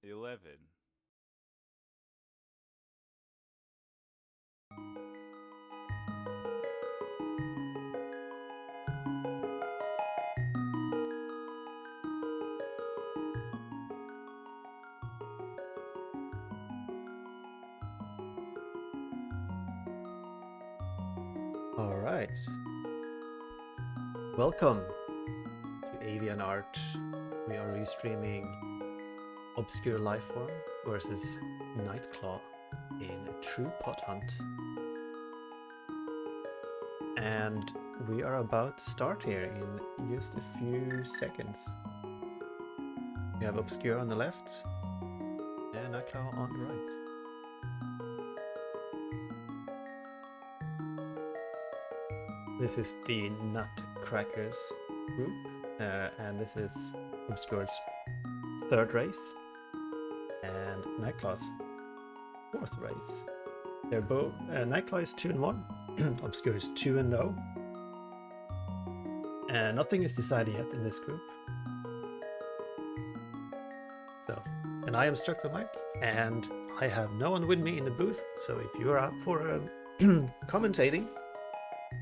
11. All right. Welcome to AVIANART. We are restreaming Obscure Lifeform versus Nightcl4w in a true pot hunt. And we are about to start here in just a few seconds. We have Obscure on the left and Nightcl4w on the right. This is the Nutcrackers group, and this is Obscure's third race, and Nightcl4w's fourth race. They're both Nightcl4w is 2-1, Obscure is 2-0, and nothing is decided yet in this group. So, and I am Struck the Mic, and I have no one with me in the booth. So if you are up for commentating,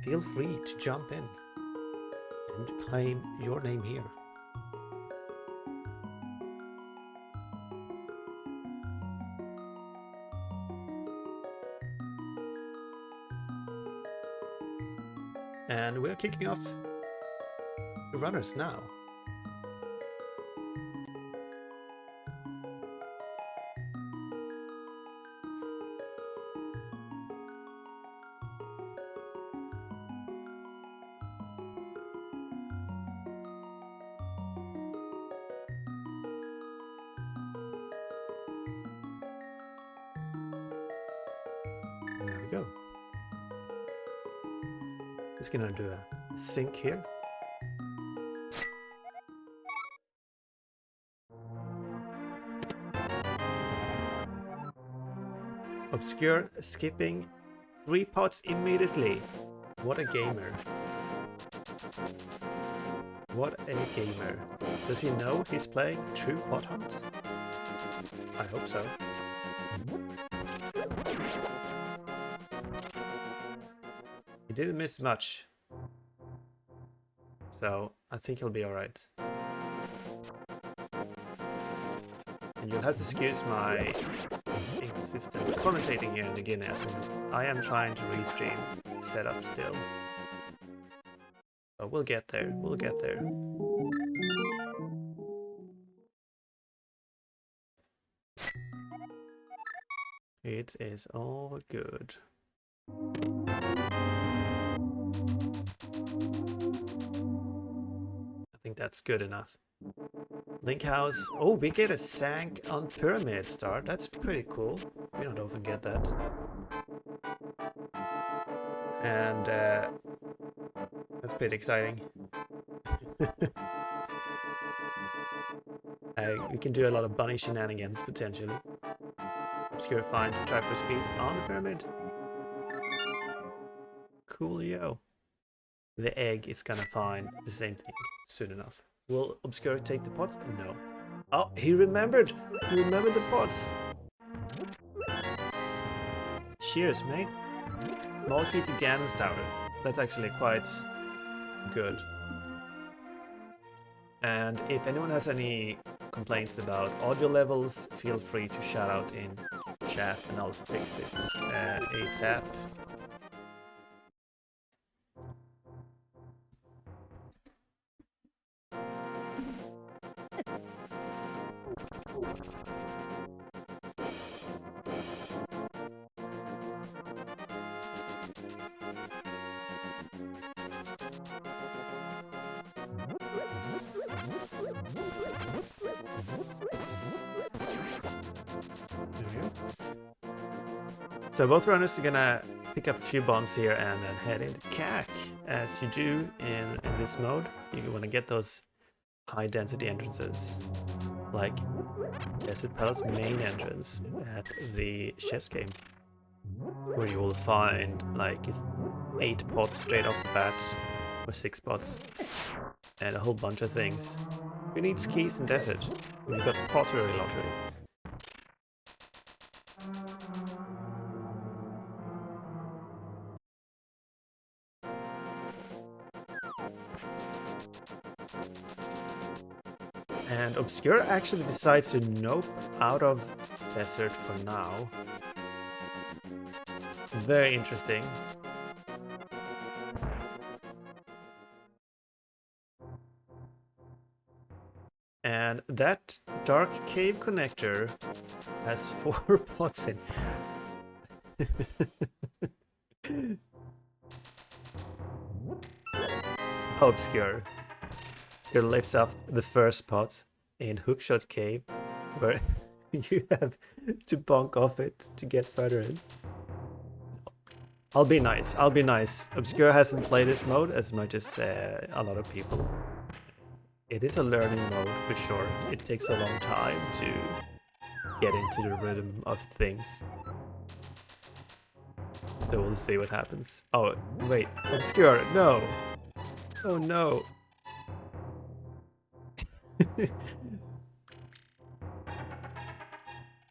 feel free to jump in and claim your name here. And we're kicking off the runners now. There we go. Just gonna do a sync here. Obscure skipping 3 pots immediately. What a gamer. What a gamer. Does he know he's playing true pot hunt? I hope so. He didn't miss much, so I think he'll be alright. And you'll have to excuse my inconsistent commentating here in the beginning, as I am trying to restream setup still. But we'll get there, we'll get there. It is all good. I think that's good enough. Link House. Oh, we get a Sank on Pyramid start. That's pretty cool. We don't often get that. And that's pretty exciting. We can do a lot of bunny shenanigans potentially. Obscure finds Tripod Speeds on the Pyramid. Coolio. The egg is gonna find the same thing soon enough. Will Obscure take the pots? No. Oh, he remembered! He remembered the pots! Cheers, mate. Small key to Ganon's Tower. That's actually quite good. And if anyone has any complaints about audio levels, feel free to shout out in chat and I'll fix it ASAP. So both runners are gonna pick up a few bombs here and then head into CAC. As you do in this mode, you want to get those high density entrances, like Desert Palace main entrance at the chess game, where you will find like 8 pots straight off the bat, or 6 pots, and a whole bunch of things. Who needs keys in desert? We've got pottery lottery. And Obscure actually decides to nope out of Desert for now. Very interesting. And that dark cave connector has 4 pots in. Obscure. Obscure lifts off the first pot in Hookshot Cave, where you have to bonk off it to get further in. I'll be nice. I'll be nice. Obscure hasn't played this mode as much as a lot of people. It is a learning mode for sure. It takes a long time to get into the rhythm of things. So we'll see what happens. Oh, wait. Obscure, no! Oh no!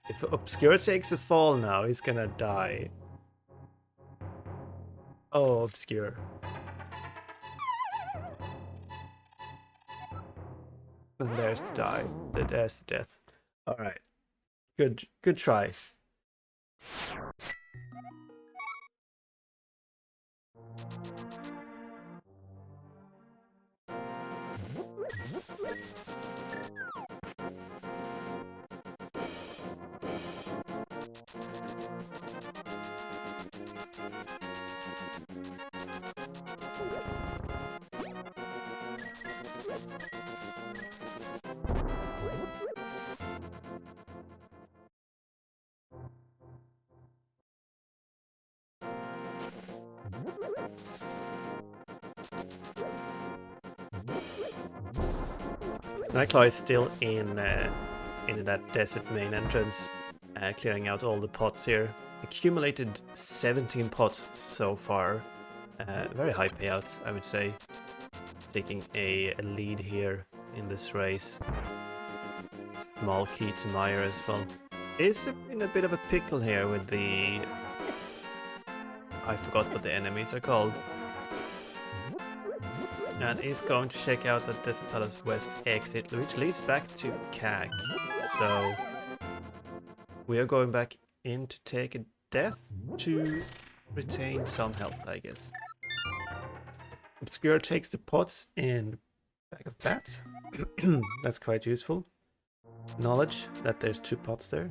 If Obscure takes a fall now, he's gonna die. Oh, Obscure. And there's the die. There's the death. Alright. Good try. Nightcl4w is still in that desert main entrance, clearing out all the pots here. Accumulated 17 pots so far. Very high payout, I would say. Taking a lead here in this race. Small key to Meyer as well. Is in a bit of a pickle here with the... I forgot what the enemies are called. And is going to check out the Desert Palace West exit, which leads back to CAG. So we are going back in to take a death to retain some health, I guess. Obscure takes the pots in Bag of Bats. That's quite useful. Knowledge that there's 2 pots there.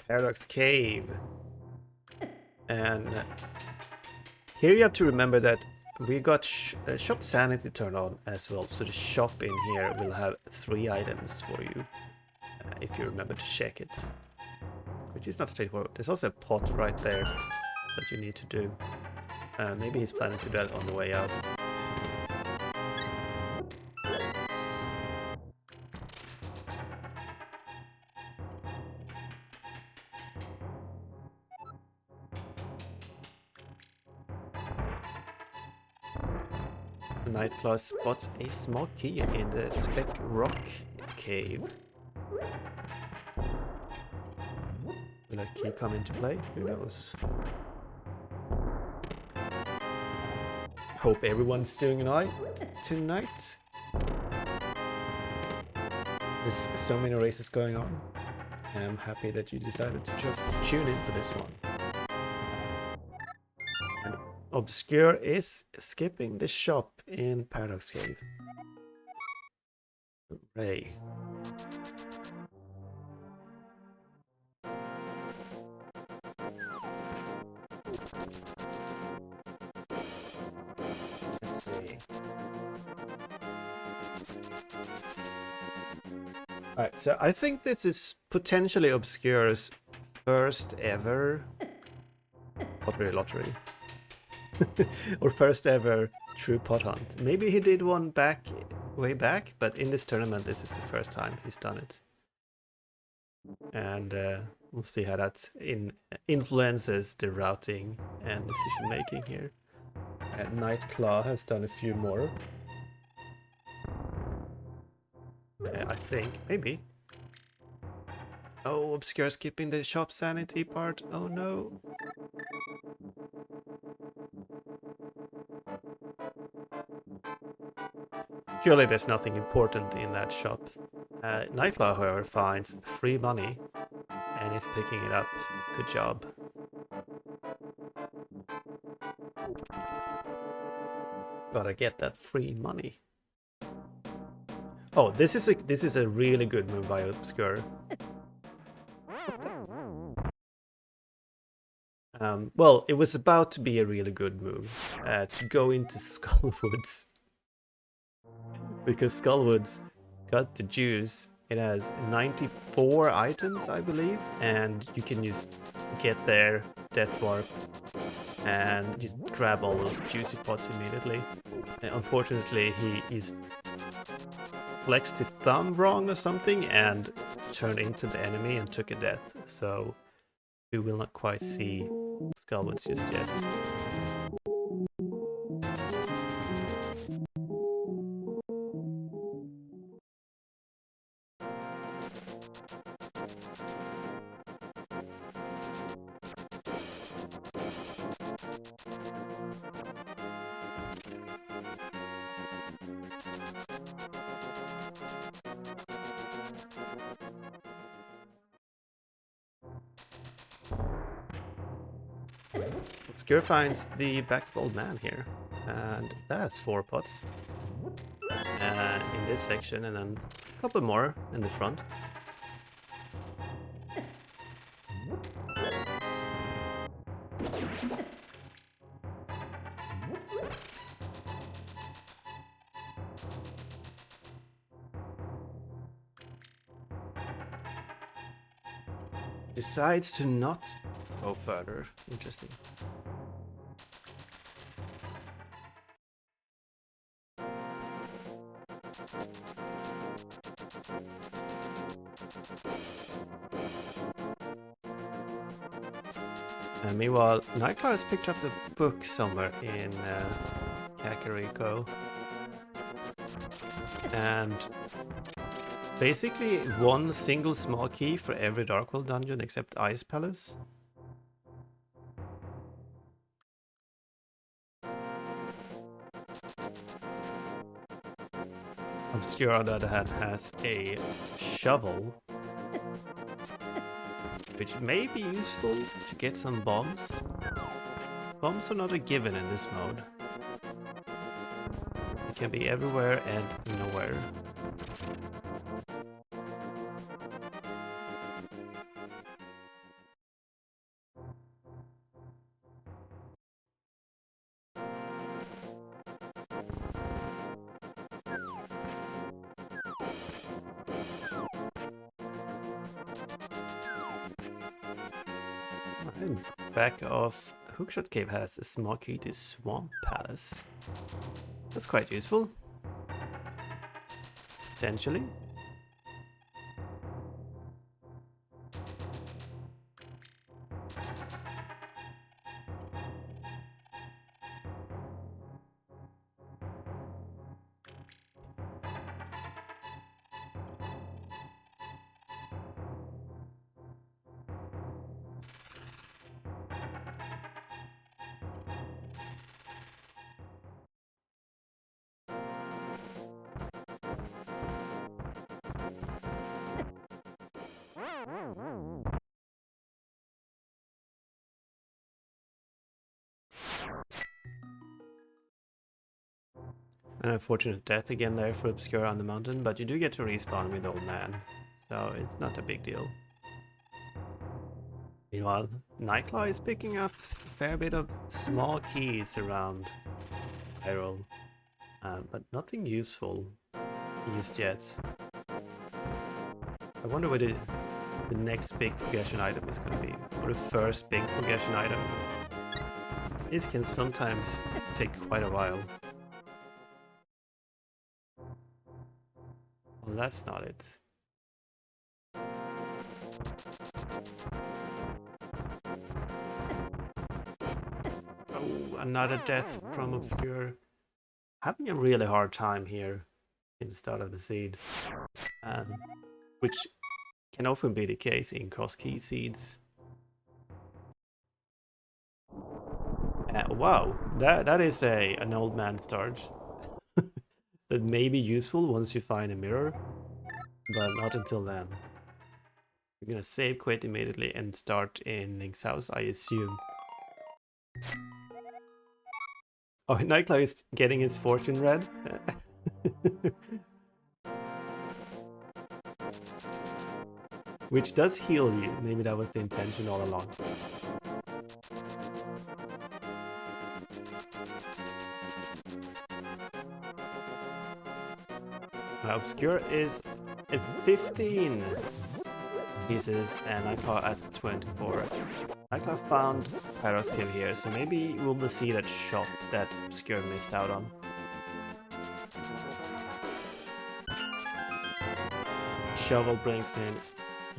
Paradox Cave. And here you have to remember that we got shop sanity turned on as well, so the shop in here will have 3 items for you if you remember to check it, which is not straightforward. There's also a pot right there that you need to do. Maybe he's planning to do that on the way out. Nightcl4w spots a small key in the Speck Rock cave. Will that key come into play? Who knows? Hope everyone's doing alright tonight. There's so many races going on. I'm happy that you decided to tune in for this one. And Obscure is skipping the shop in Paradox Cave. Hooray. Let's see. Alright, so I think this is potentially Obscure's first ever lottery. Or first ever true pot hunt. Maybe he did one way back, but in this tournament this is the first time he's done it. And we'll see how that influences the routing and decision making here. And Nightcl4w has done a few more. think. Maybe. Oh, Obscure skipping the shop sanity part. Oh no. Surely there's nothing important in that shop. Nightcl4w, however, finds free money and is picking it up. Good job. Gotta get that free money. Oh, this is a really good move by Obscure. Well, it was about to be a really good move to go into Skullwoods. Because Skullwoods got the juice. It has 94 items, I believe, and you can just get there, Death Warp, and just grab all those juicy pots immediately. And unfortunately, he flexed his thumb wrong or something and turned into the enemy and took a death. So we will not quite see Skullwoods just yet. Obscure finds the back of Old Man here, and that has 4 pots in this section, and then a couple more in the front. Decides to not go further. Interesting. And meanwhile, Nightcl4w has picked up a book somewhere in Kakariko. And basically one single small key for every Darkworld dungeon except Ice Palace. Obscure, on the other hand, has a shovel, which may be useful to get some bombs. Bombs are not a given in this mode. It can be everywhere and nowhere. And back of Hookshot Cave has a small key to Swamp Palace. That's quite useful. Potentially. An unfortunate death again there for Obscure on the mountain, but you do get to respawn with Old Man, so it's not a big deal. Meanwhile, Nightcl4w is picking up a fair bit of small keys around Hyrule, but nothing useful used yet. I wonder what the next big progression item is going to be, or the first big progression item. It can sometimes take quite a while. Well, that's not it. Oh, another death from Obscure. Having a really hard time here. in the start of the seed, which can often be the case in cross-key seeds. Wow, that is an old man start that may be useful once you find a mirror, but not until then. You're gonna save, quit immediately, and start in Link's house, I assume. Oh, Nightcl4w is getting his fortune read. Which does heal you. Maybe that was the intention all along. Obscure is at 15 pieces and Nightcl4w at 24. Nightcl4w found Pyro's Cave here, so maybe we'll see that shop that Obscure missed out on. Shovel brings in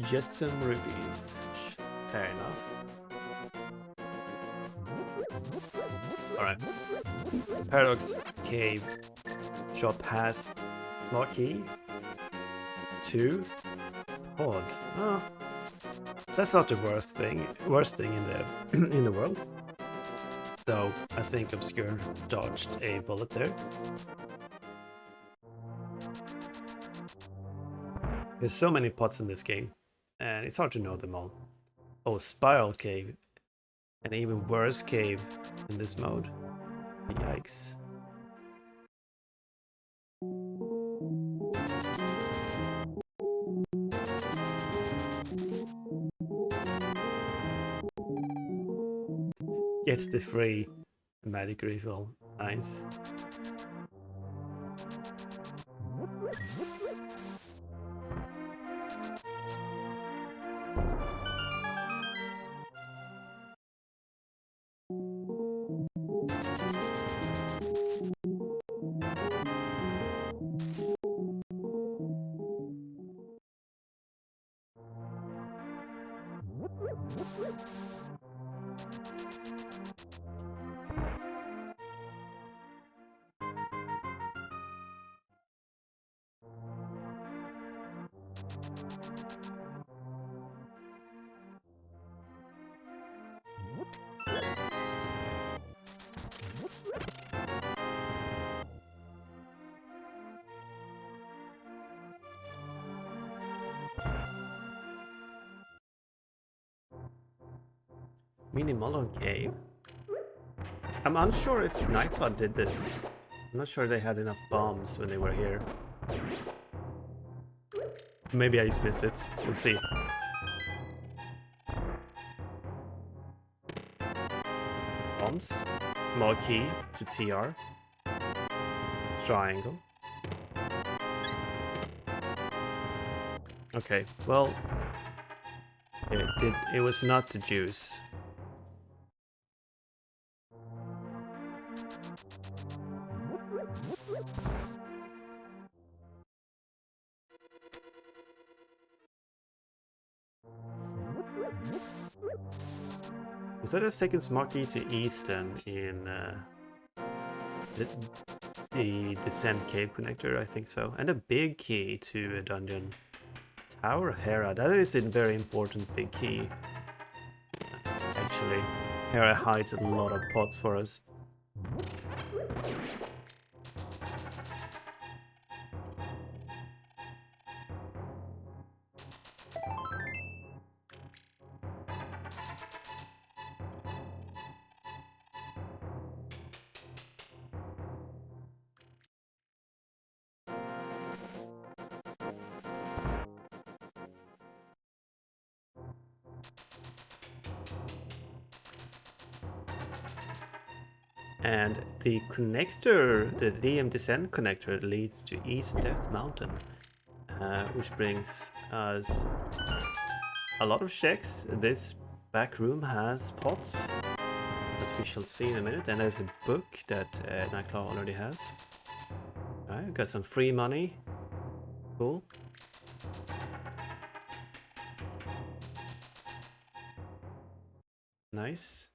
just some rupees. Fair enough. Alright. Paradox Cave shop has smart key, 2 pod. Oh, that's not the worst thing in the in the world. So I think Obscure dodged a bullet there. There's so many pots in this game, and it's hard to know them all. Oh, Spiral Cave. An even worse cave in this mode. Yikes. Gets the free magic refill. Nice. Mini Mullen Cave. I'm unsure if Nightcl4w did this. I'm not sure they had enough bombs when they were here. Maybe I just missed it. We'll see. Bombs. Small key to TR. Triangle. Okay, well, it was not the juice. Is that a second smart key to Easton in the Descent Cave connector? I think so. And a big key to a dungeon. Tower Hera. That is a very important big key. Actually, Hera hides a lot of pots for us. And the connector, the DM Descent connector, leads to East Death Mountain, which brings us a lot of checks. This back room has pots, as we shall see in a minute, and there's a book that Nightcl4w already has. Alright, got some free money. Cool. Nice.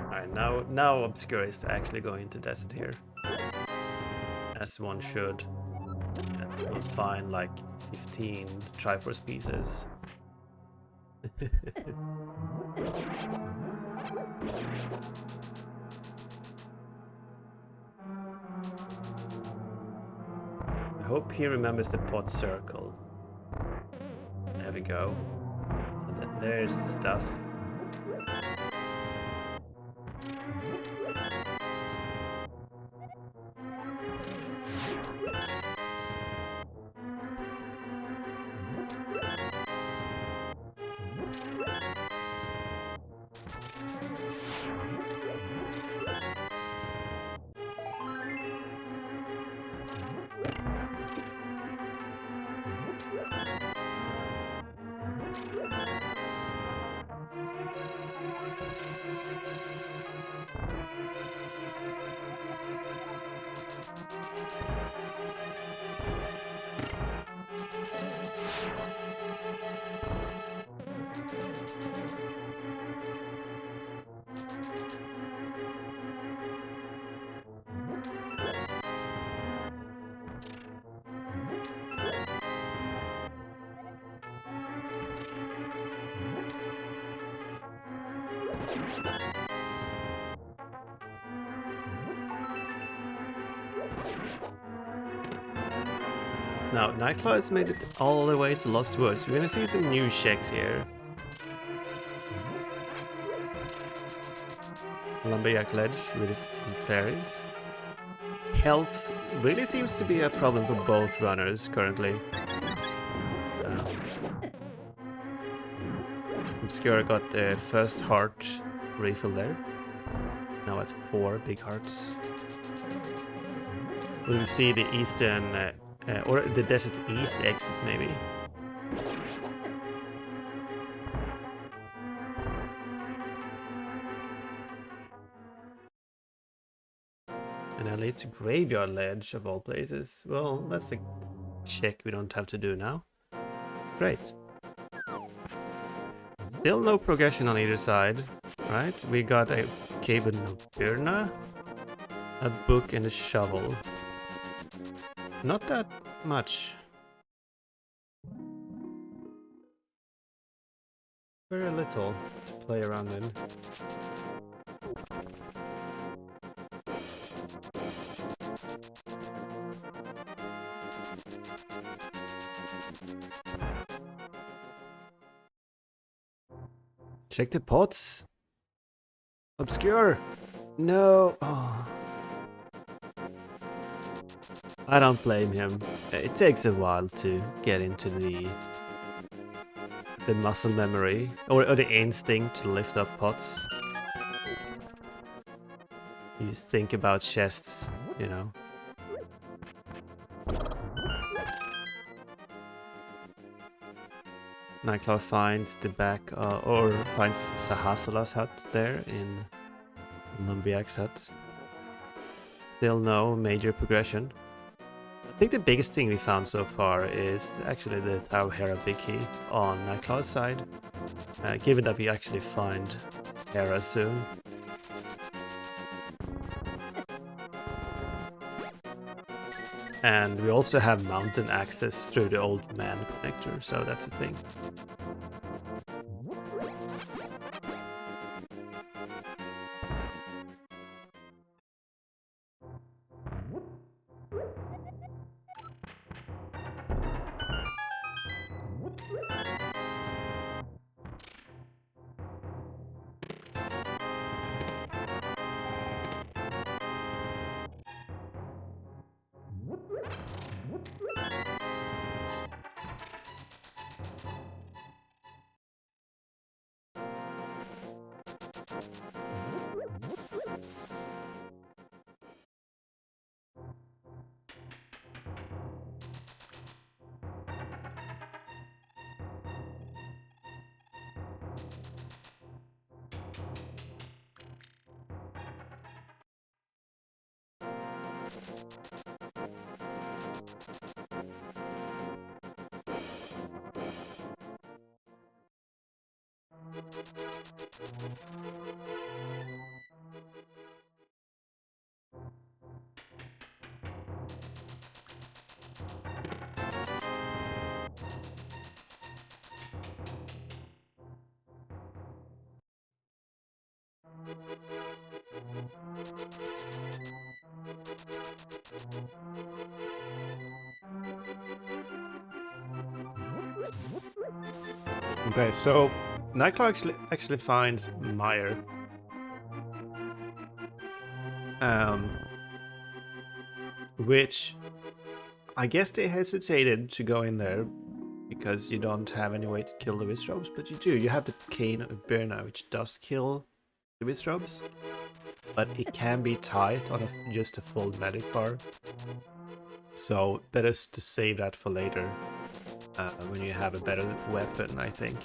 Alright, now Obscure is actually going to desert here. As one should. And we'll find like 15 Triforce pieces. I hope he remembers the pot circle. There we go. And then there's the stuff. Now, Nightcl4w has made it all the way to Lost Woods. We're gonna see some new checks here. Lumberjack Ledge with some fairies. Health really seems to be a problem for both runners currently. Obscure got the first heart refill there. Now it's 4 big hearts. We'll see the eastern, or the desert east exit maybe. And that leads to Graveyard Ledge of all places. Well, that's a check we don't have to do now. It's great. Still no progression on either side, right? We got a cave in Nocturna, a book and a shovel. Not that much. Very little to play around in. Check the pots. Obscure. No. Oh. I don't blame him. It takes a while to get into the muscle memory or the instinct to lift up pots. You just think about chests, you know. Nightcl4w finds the back, or finds Sahasola's hut there in Lumberjack's hut. Still no major progression. I think the biggest thing we found so far is actually the Tower of Hera Big Key on Nightcl4w's side, given that we actually find Hera soon. And we also have mountain access through the Old Man connector, so that's the thing. Okay, so Nightcl4w actually finds Meyer. Which I guess they hesitated to go in there because you don't have any way to kill the Wizrobes, but you do. You have the Cane of Birna, which does kill the Wizrobes, but it can be tight on just a full medic bar. So better to save that for later when you have a better weapon, I think.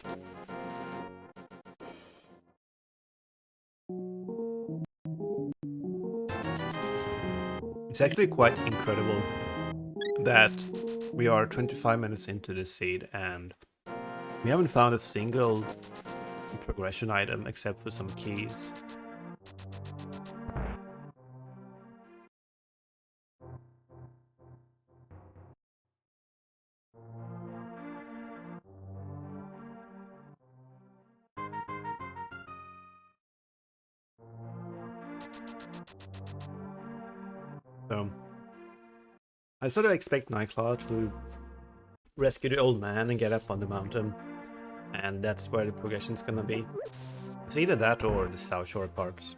It's actually quite incredible that we are 25 minutes into this seed and we haven't found a single progression item except for some keys. So I sort of expect Nightcl4w to rescue the old man and get up on the mountain, and that's where the progression's gonna be. It's either that or the South Shore parts.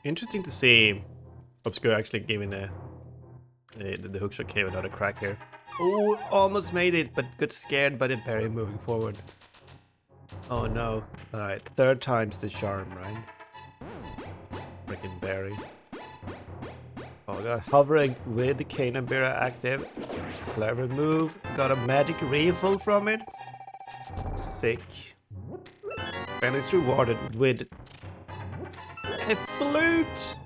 Interesting to see Obscure actually giving the hookshot cave another crack here. Oh, almost made it, but got scared by the berry moving forward. Oh no. Alright, third time's the charm, right? Freaking berry. Oh god, hovering with the Cane and Birra active. Clever move. Got a magic rifle from it. Sick. And it's rewarded with a flute!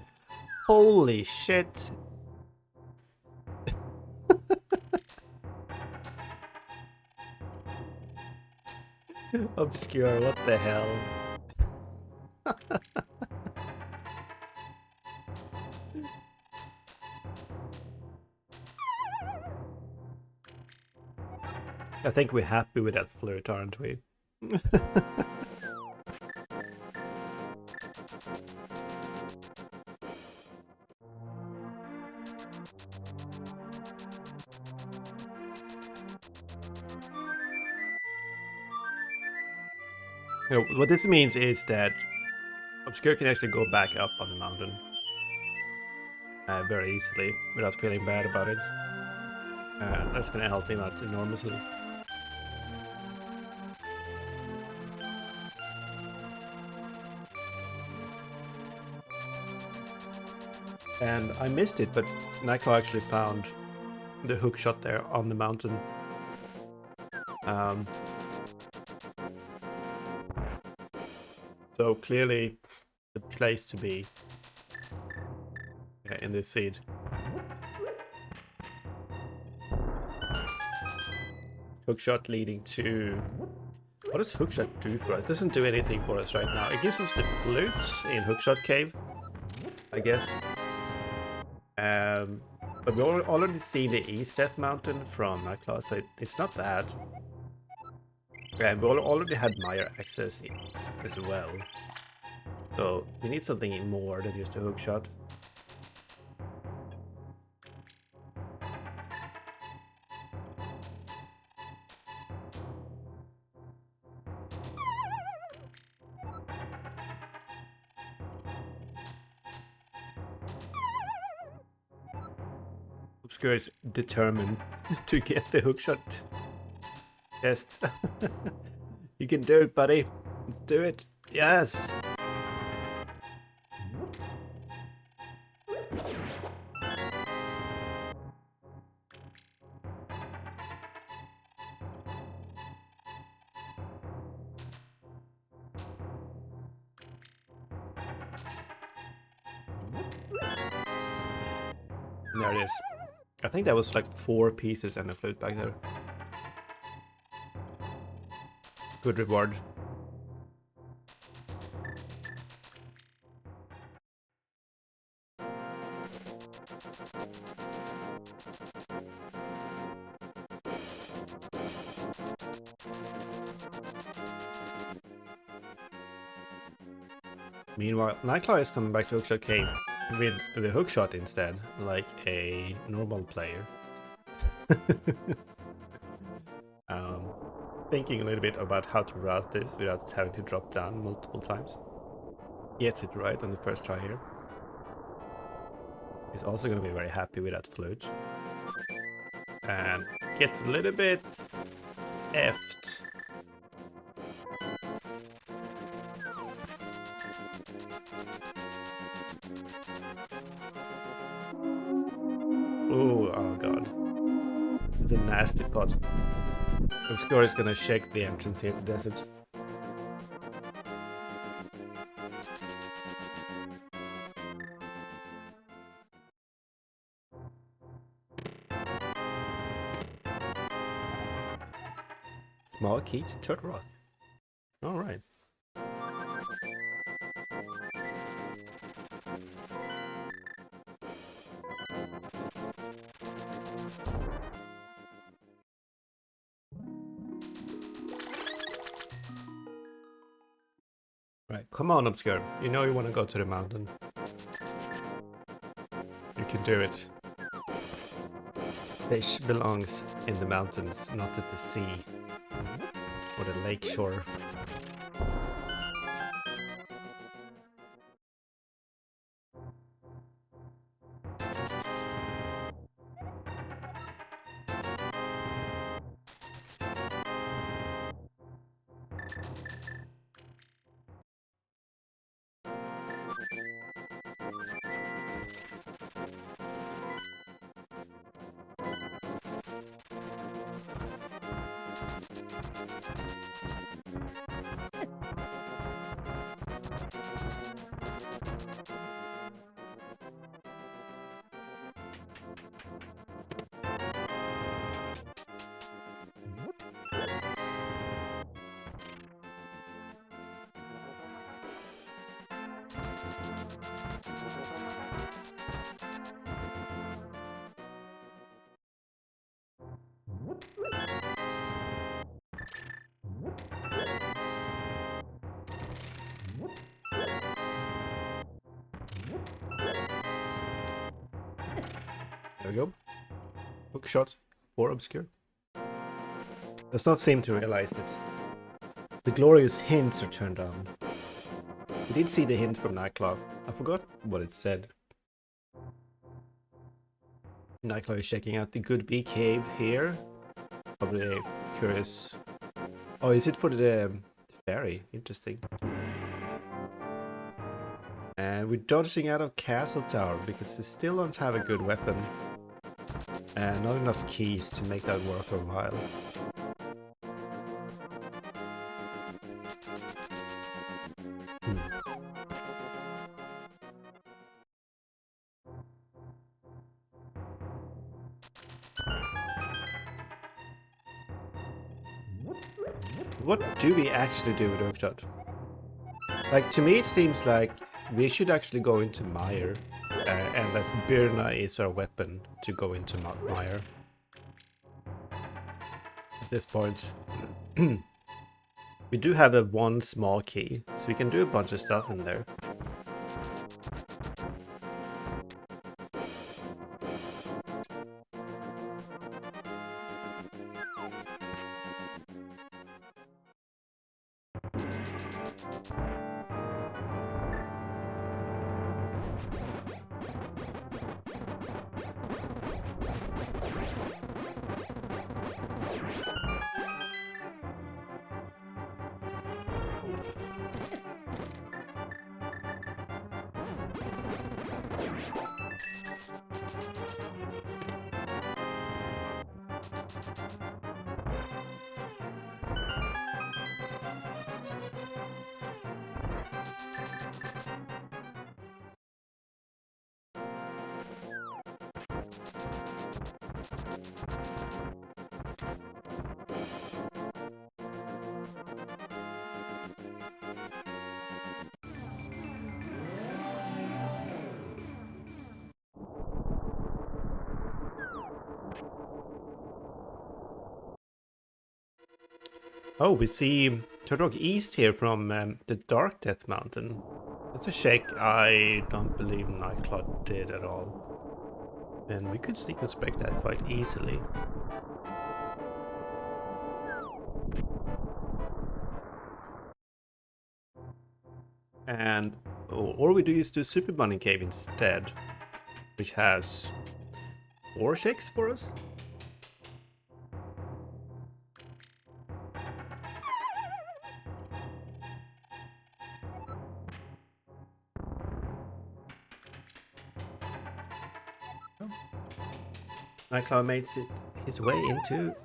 Holy shit. Obscure, what the hell? I think we're happy with that flute, aren't we? You know, what this means is that Obscure can actually go back up on the mountain very easily without feeling bad about it. That's gonna help him out enormously. And I missed it, but Nightcl4w actually found the hook shot there on the mountain. So clearly the place to be in this seed. Hookshot leading to... What does Hookshot do for us? It doesn't do anything for us right now. It gives us the flute in Hookshot Cave, I guess. But we already see the East Death Mountain from Nightcl4w, so it's not bad. And we already had Meyer access as well. So we need something more than just a hookshot. Obscure is determined to get the hookshot test. You can do it, buddy. Let's do it. Yes. There it is. I think that was like 4 pieces and a flute back there. Good reward. Meanwhile, Nightcl4w is coming back to Hookshot K with the hookshot instead, like a normal player. Thinking a little bit about how to route this without having to drop down multiple times. Gets it right on the first try here. He's also going to be very happy with that flute. And gets a little bit effed. Oh god. It's a nasty pot. Obscure is gonna check the entrance here to desert. Small key to Turtle Rock. Alright. Right, come on, Obscure. You know you want to go to the mountain. You can do it. Fish belongs in the mountains, not at the sea. Or the lake shore. There we go. Hook shot for Obscure. Does not seem to realize that the glorious hints are turned on. We did see the hint from Nightcl4w. I forgot what it said. Nightcl4w is checking out the Good Bee Cave here. Probably curious. Oh, is it for the ferry? Interesting. And we're dodging out of Castle Tower because we still don't have a good weapon. And not enough keys to make that worth our while. What do we actually do with hookshot? Like, to me it seems like we should actually go into Mire, and that Birna is our weapon to go into Mire. At this point, we do have a one small key, so we can do a bunch of stuff in there. Oh, we see Turok East here from the Dark Death Mountain. That's a shake I don't believe Nightcl4w did at all. And we could sneak inspect that quite easily. And or we do use the Super Bunny Cave instead, which has 4 shakes for us. Nightcl4w makes his way into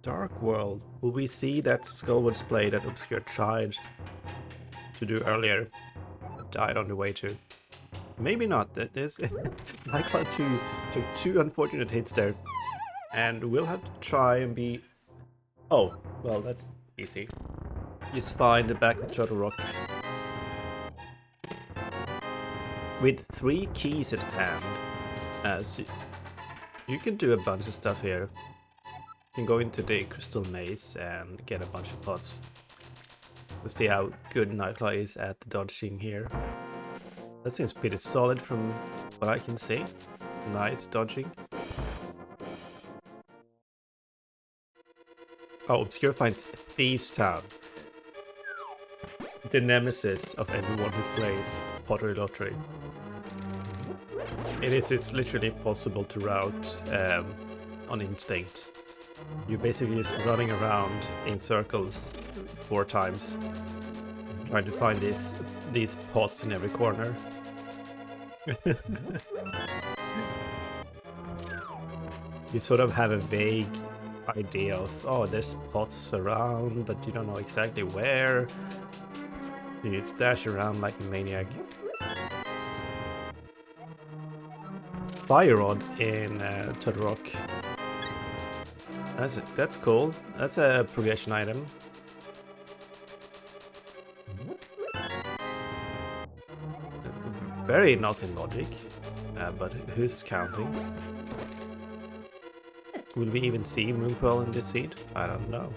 Dark World. Will we see that Skullwood's play that Obscure tried to do earlier, but died on the way to? Maybe not. That is Nightcl4w took 2 unfortunate hits there, and we'll have to try and be. Oh, well, that's easy. Just find the back of Turtle Rock with 3 keys at hand, as you can do a bunch of stuff here. You can go into the Crystal Maze and get a bunch of pots. Let's see how good Nightcl4w is at the dodging here. That seems pretty solid from what I can see. Nice dodging. Oh, Obscure finds Thieves Town. The nemesis of everyone who plays Pottery Lottery. It's literally impossible to route on instinct. You're basically just running around in circles 4 times, trying to find these pots in every corner. You sort of have a vague idea of, oh, there's pots around, but you don't know exactly where. So you dash around like a maniac. Fire Rod in Turtle Rock. That's cool. That's a progression item. Very not in logic, but who's counting? Will we even see Moonpearl in this seed? I don't know.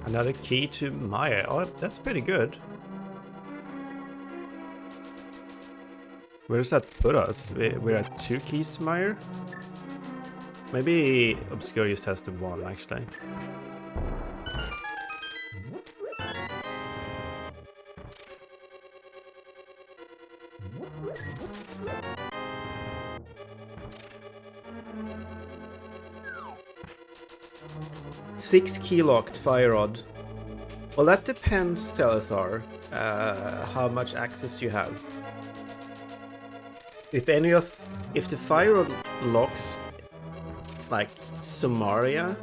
Another key to Maya. Oh, that's pretty good. Where does that put us? We're at 2 keys to Maya? Maybe Obscure just has the 1, actually. Six key locked Fire Rod. Well, that depends, Telethar, how much access you have. If the Fire Rod locks like Samaria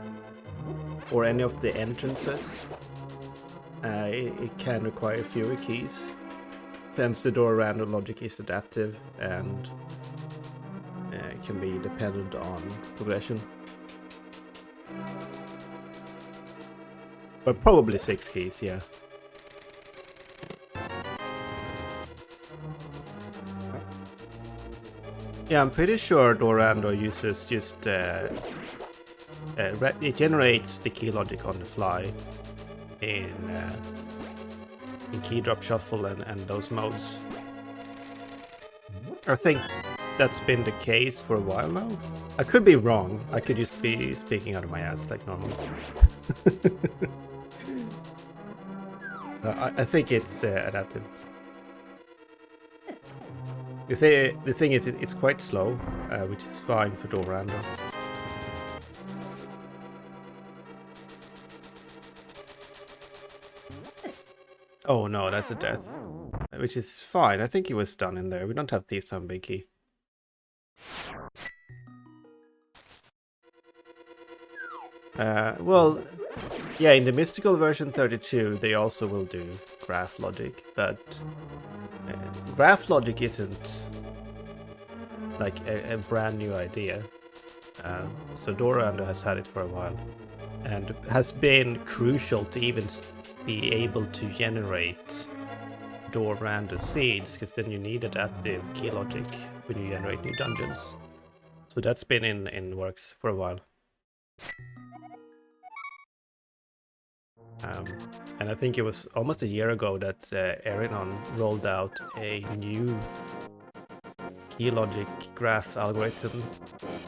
or any of the entrances, it can require fewer keys, since the door random logic is adaptive and can be dependent on progression. But probably 6 keys, yeah. Yeah, I'm pretty sure Dorando uses just it generates the key logic on the fly in key drop shuffle and those modes. I think that's been the case for a while now. I could be wrong. I could just be speaking out of my ass like normal. I think it's adaptive. The thing is, it's quite slow, which is fine for Dorando. Oh no, that's a death. Which is fine. I think he was done in there. We don't have thieves on big key. Well, yeah, in the mystical version 32, they also will do graph logic, but graph logic isn't like a brand new idea. So Dorando has had it for a while, and has been crucial to even be able to generate Dorando seeds, because then you need adaptive key logic when you generate new dungeons. So that's been in works for a while. And I think it was almost a year ago that Erinon rolled out a new key logic graph algorithm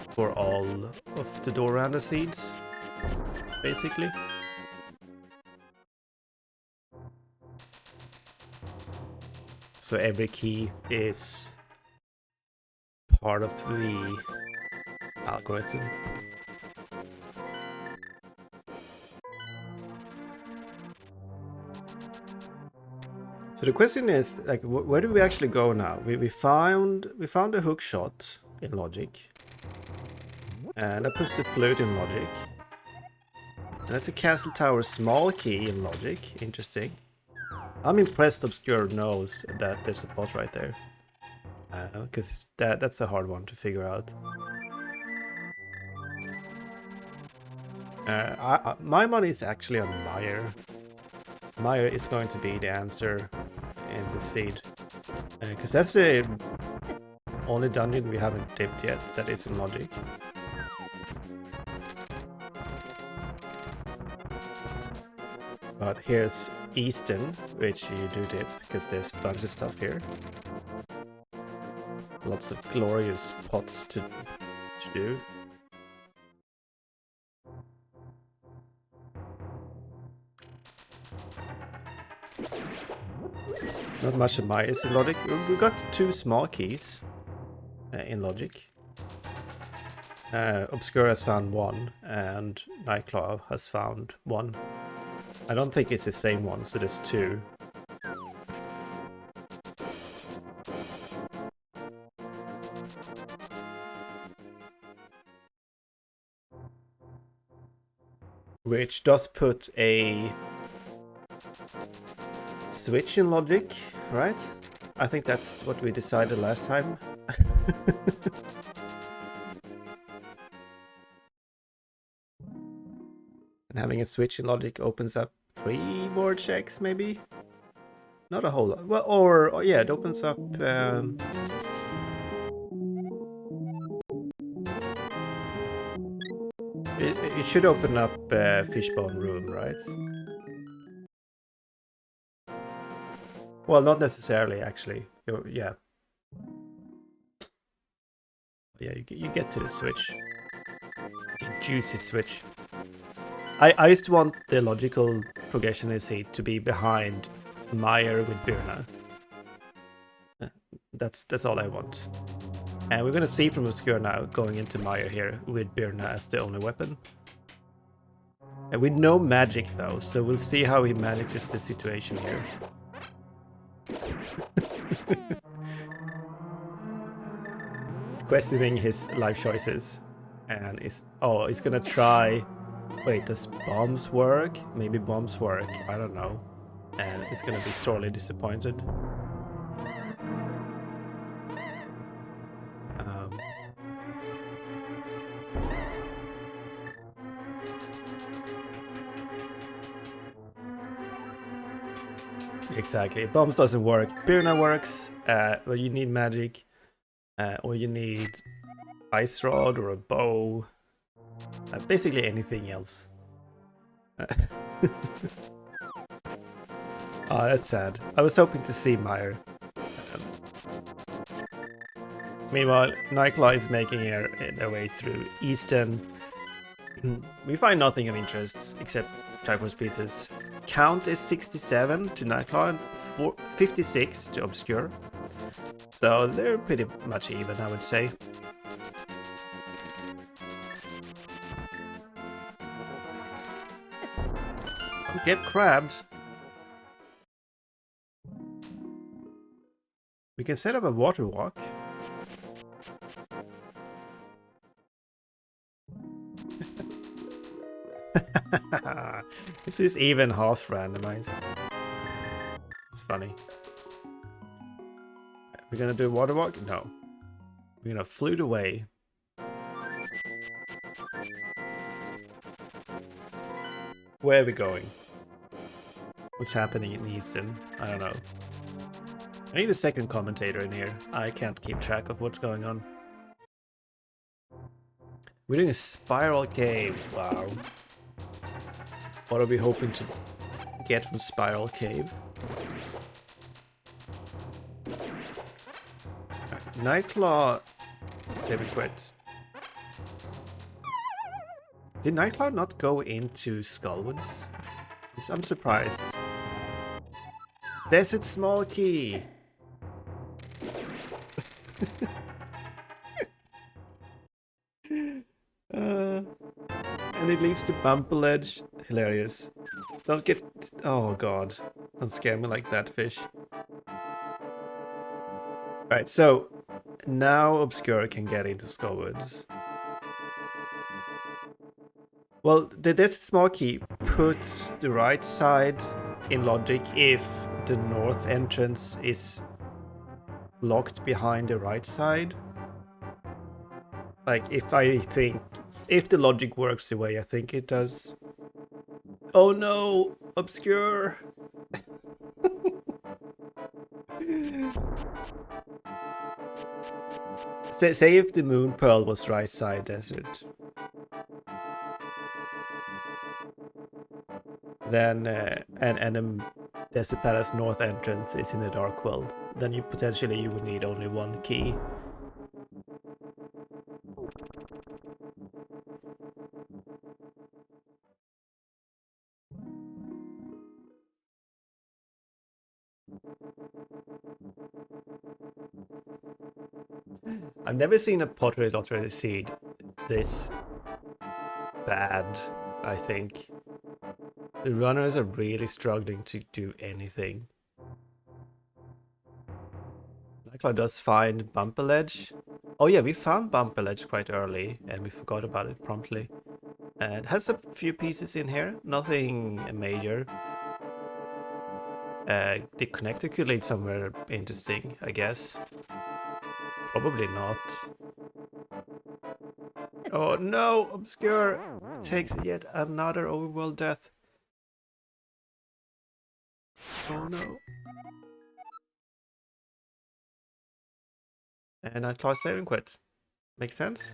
for all of the Dorando seeds, basically. So every key is part of the algorithm. So the question is, like, where do we actually go now? We found a hook shot in logic, and that puts the flute in logic. And that's a castle tower small key in logic. Interesting. I'm impressed Obscure knows that there's a pot right there, because that's a hard one to figure out. My money is actually on Meyer. Meyer is going to be the answer in the seed, because that's the only dungeon we haven't tipped yet that is in logic. But here's Easton, which you do tip because there's a bunch of stuff here. Lots of glorious pots to do. Not much of my is in logic. We got 2 small keys in logic. Obscure has found 1, and Nightcl4w has found 1. I don't think it's the same one, so there's 2. Which does put a switch in logic, right? I think that's what we decided last time. And having a switch in logic opens up 3 more checks, maybe? Not a whole lot. Well, or yeah, it opens up... It should open up Fishbone Room, right? Well, not necessarily, actually. Yeah. Yeah, you get to the switch. The juicy switch. I used to want the logical progression seed to be behind Meyer with Birna. That's all I want. And we're gonna see from Obscure now going into Meyer here with Birna as the only weapon. And with no magic though, so we'll see how he manages the situation here. He's questioning his life choices. And he's gonna try... Wait, does bombs work? Maybe bombs work, I don't know. And he's gonna be sorely disappointed. Exactly, bombs doesn't work. Birna works, well, you need magic, or you need ice rod or a bow, basically anything else. Oh, that's sad. I was hoping to see Meyer. Meanwhile, Nightcl4w is making their way through Easton. We find nothing of interest except Triforce pieces. Count is 67 to Nightcl4w and 56 to Obscure. So they're pretty much even, I would say. Get crabbed. We can set up a water walk. This is even half randomized. It's funny. We're gonna do a water walk? No. We're gonna flute away. Where are we going? What's happening in Easton? I don't know. I need a second commentator in here. I can't keep track of what's going on. We're doing a spiral cave. Wow. What are we hoping to get from spiral cave? Nightcl4w. Say we quit. Did Nightcl4w not go into Skullwoods? I'm surprised. Desert small key. And it leads to Bumper Ledge. Hilarious. Don't get... Oh god. Don't scare me like that, fish. Right, so now Obscure can get into Skullwoods. Well, this small key puts the right side in logic if the north entrance is locked behind the right side. Like, if the logic works the way I think it does. Oh no, Obscure. Say if the Moon Pearl was right side desert. Then, and Desert Palace North entrance is in the Dark World. Then you would need only one key. I've never seen a pottery lottery seed this bad, I think. The runners are really struggling to do anything. Nightcl4w does find Bumper Ledge. Oh yeah, we found Bumper Ledge quite early and we forgot about it promptly. It has a few pieces in here, nothing major. The connector could lead somewhere interesting, I guess. Probably not. Oh no, Obscure takes yet another overworld death. Oh no. And Nightcl4w save and quit. Makes sense?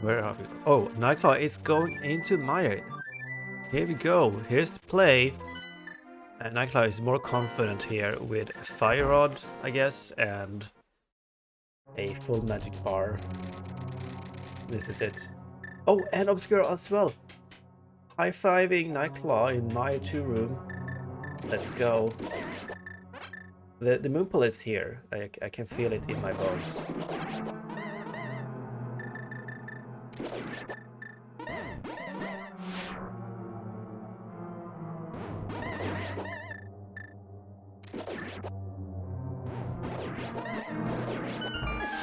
Where are we? Oh, Nightcl4w is going into Mire. Here we go. Here's the play. And Nightcl4w is more confident here with a Fire Rod, I guess, and a full magic bar. This is it. Oh, and Obscure as well. High-fiving Nightcl4w in my 2 room. Let's go. The Moonpool is here. I can feel it in my bones.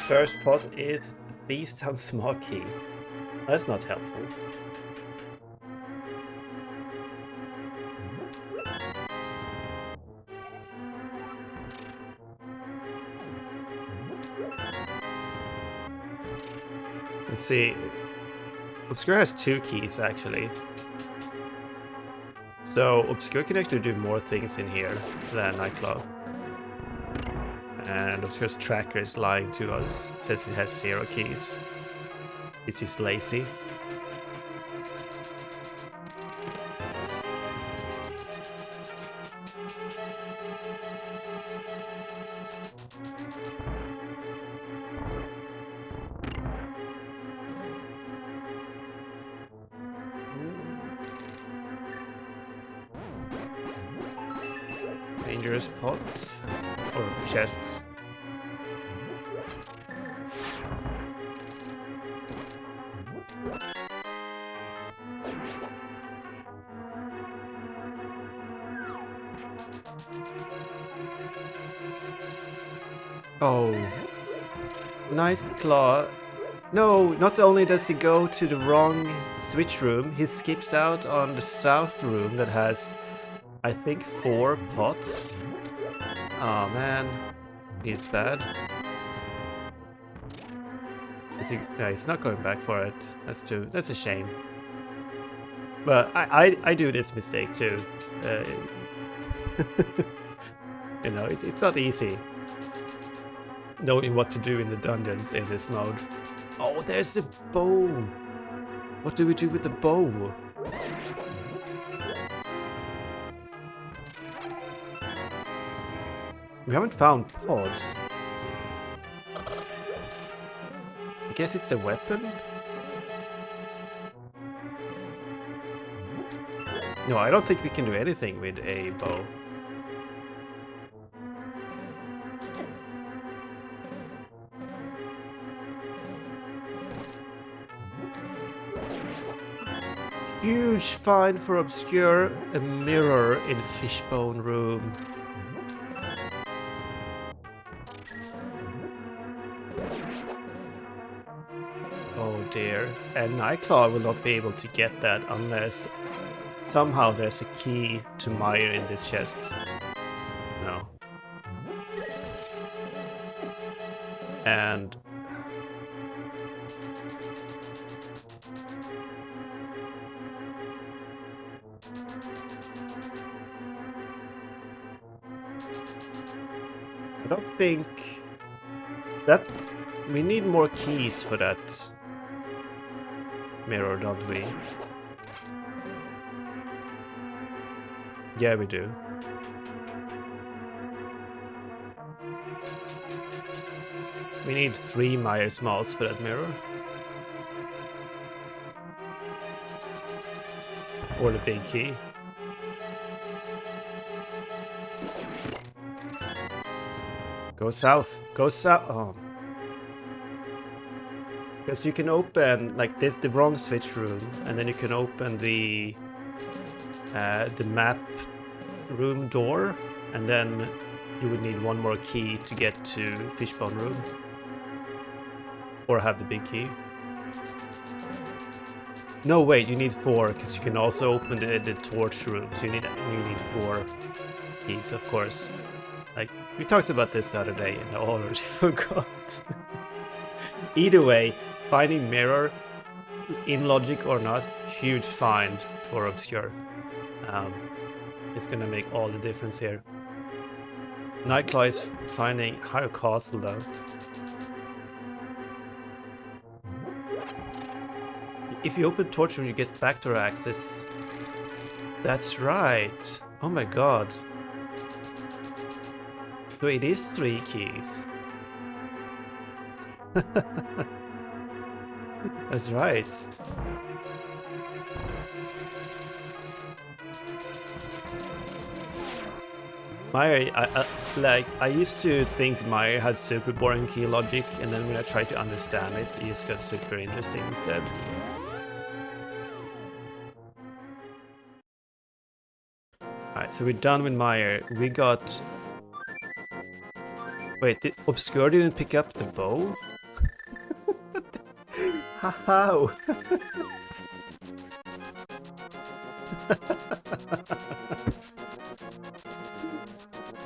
First pot is Thieves Town Small Key. That's not helpful. Let's see. Obscure has 2 keys actually. So Obscure can actually do more things in here than Nightcl4w. And Obscure's tracker is lying to us. It says it has 0 keys. It's just lazy. Dangerous pots or chests. Oh. Nightcl4w. No, not only does he go to the wrong switch room, he skips out on the south room that has, I think, 4 pots. Oh man, he's bad. Is he? No, he's not going back for it. That's a shame. But I do this mistake too. You know, it's not easy knowing what to do in the dungeons in this mode. Oh, there's the bow. What do we do with the bow? We haven't found pods. I guess it's a weapon? No, I don't think we can do anything with a bow. Huge find for obscure, a mirror in fishbone room. Oh dear. And Nightcl4w will not be able to get that unless somehow there's a key to Meyer in this chest. No. And I don't think that we need more keys for that mirror, don't we? Yeah, we do. We need 3 Meyer Smalls for that mirror. Or the big key. Go south. Go south. Oh. Because you can open like this, the wrong switch room, and then you can open the map room door, and then you would need 1 more key to get to fishbone room, or have the big key. No, wait, you need 4 because you can also open the torch room. So you need 4 keys, of course. Like we talked about this the other day, and I already forgot. Either way, finding mirror, in logic or not, huge find for obscure. It's gonna make all the difference here. Nightcl4w is finding higher castle though. If you open torch room, you get backdoor access. That's right. Oh my god. So it is 3 keys. That's right. Meyer, I used to think Meyer had super boring key logic, and then when I tried to understand it, it just got super interesting instead. Alright, so we're done with Meyer. We got... Wait, Obscure didn't pick up the bow? How?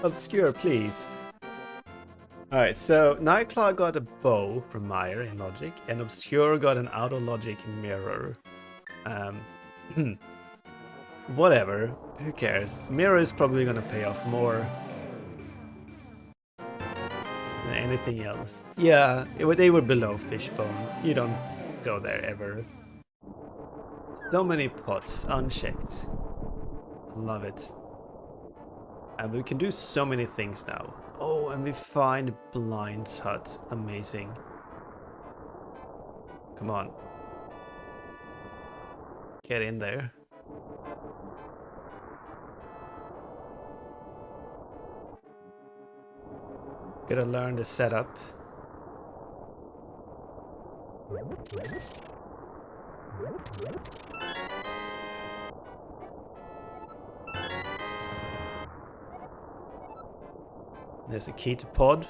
Obscure, please. Alright, so Nightcl4w got a bow from Meyer in logic, and Obscure got an out of logic mirror. Whatever, who cares? Mirror is probably gonna pay off more than anything else. Yeah, they were below fishbone. You don't go there ever. So many pots unchecked. Love it. And we can do so many things now. Oh, and we find Blind's hut. Amazing. Come on. Get in there. Gotta learn the setup. There's a key to pod.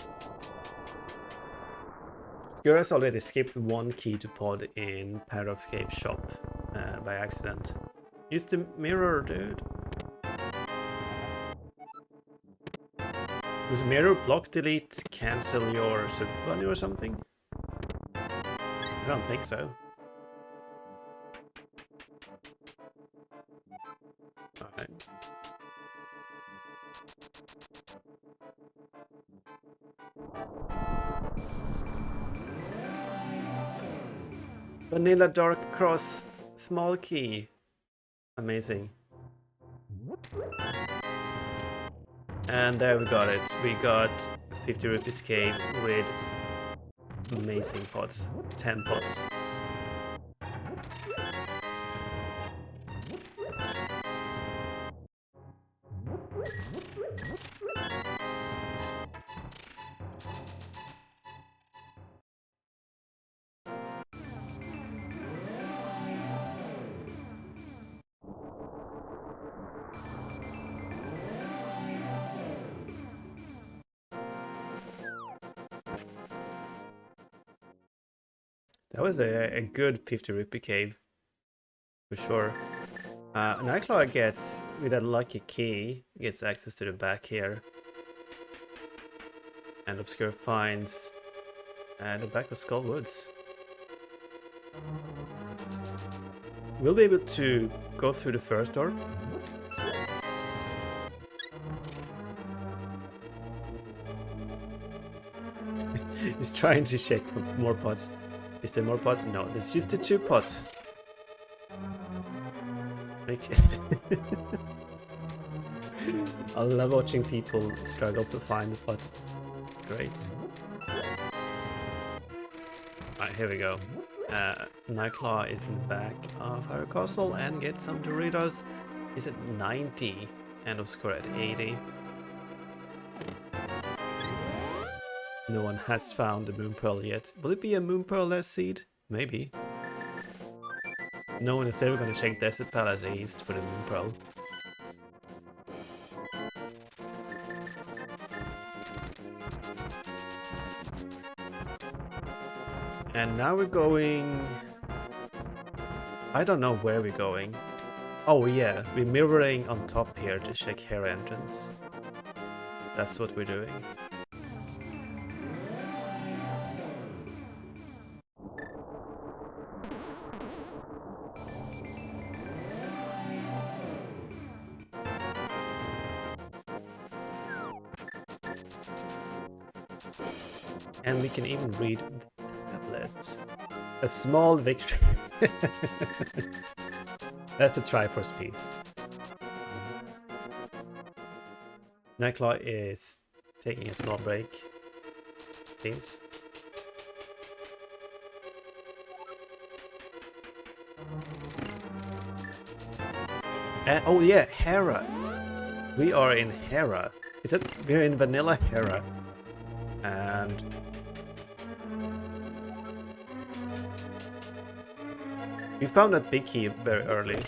Obscure has already skipped one key to pod in Paradoxcape shop by accident. Use the mirror, dude. Does mirror block delete cancel your sub-bunny or something? I don't think so. Alright. Vanilla Dark Cross small key. Amazing. And there we got it. We got 50 rupees cave with amazing pots. 10 pots. That was a good 50 rupee cave, for sure. Nightcl4w gets, with a lucky key, gets access to the back here. And Obscure finds the back of Skull Woods. We'll be able to go through the first door. He's trying to check for more pots. Is there more pots? No, there's just the 2 pots. I love watching people struggle to find the pots. It's great. Alright, here we go. Nightcl4w is in the back of our castle and gets some Doritos. He's at 90 and Obscure at 80. No one has found the Moon Pearl yet. Will it be a Moon Pearl-less seed? Maybe. No one is ever going to check Desert Palace East for the Moon Pearl. And now we're going... I don't know where we're going. Oh yeah, we're mirroring on top here to check Hera entrance. That's what we're doing. And we can even read the tablet. A small victory. That's a Triforce piece. Nightcl4w is taking a small break, seems. Oh yeah, Hera. We are in Hera. Is it? We're in Vanilla Hera. And we found that big key very early,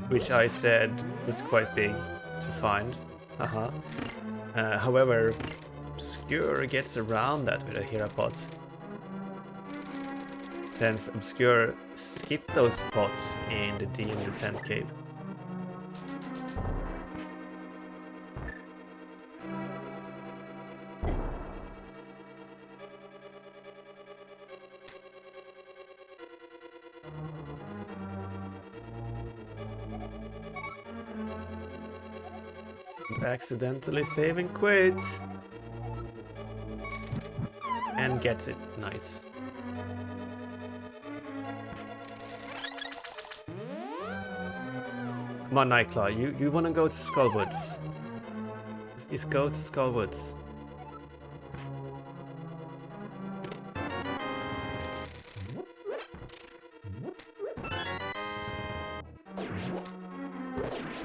which I said was quite big to find. However, Obscure gets around that with a Hera pot. Since Obscure skipped those pots in the DM Descent cave. Accidentally saving quits and gets it. Nice. Come on, Nightcl4w, you want to go to Skull Woods? Let's go to Skull Woods.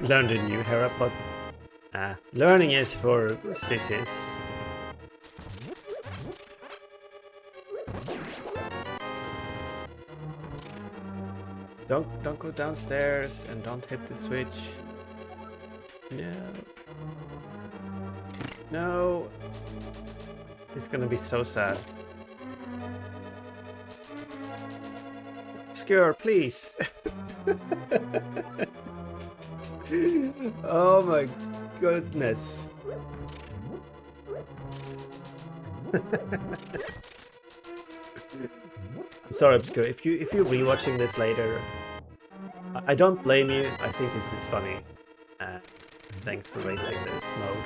Learn the new Hera pot. Learning is for sissies. Don't go downstairs and don't hit the switch. No. No. It's gonna be so sad. Obscure, please. Oh my goodness. I'm sorry, Obscure. If you're rewatching this later, I don't blame you. I think this is funny. Thanks for raising this mode.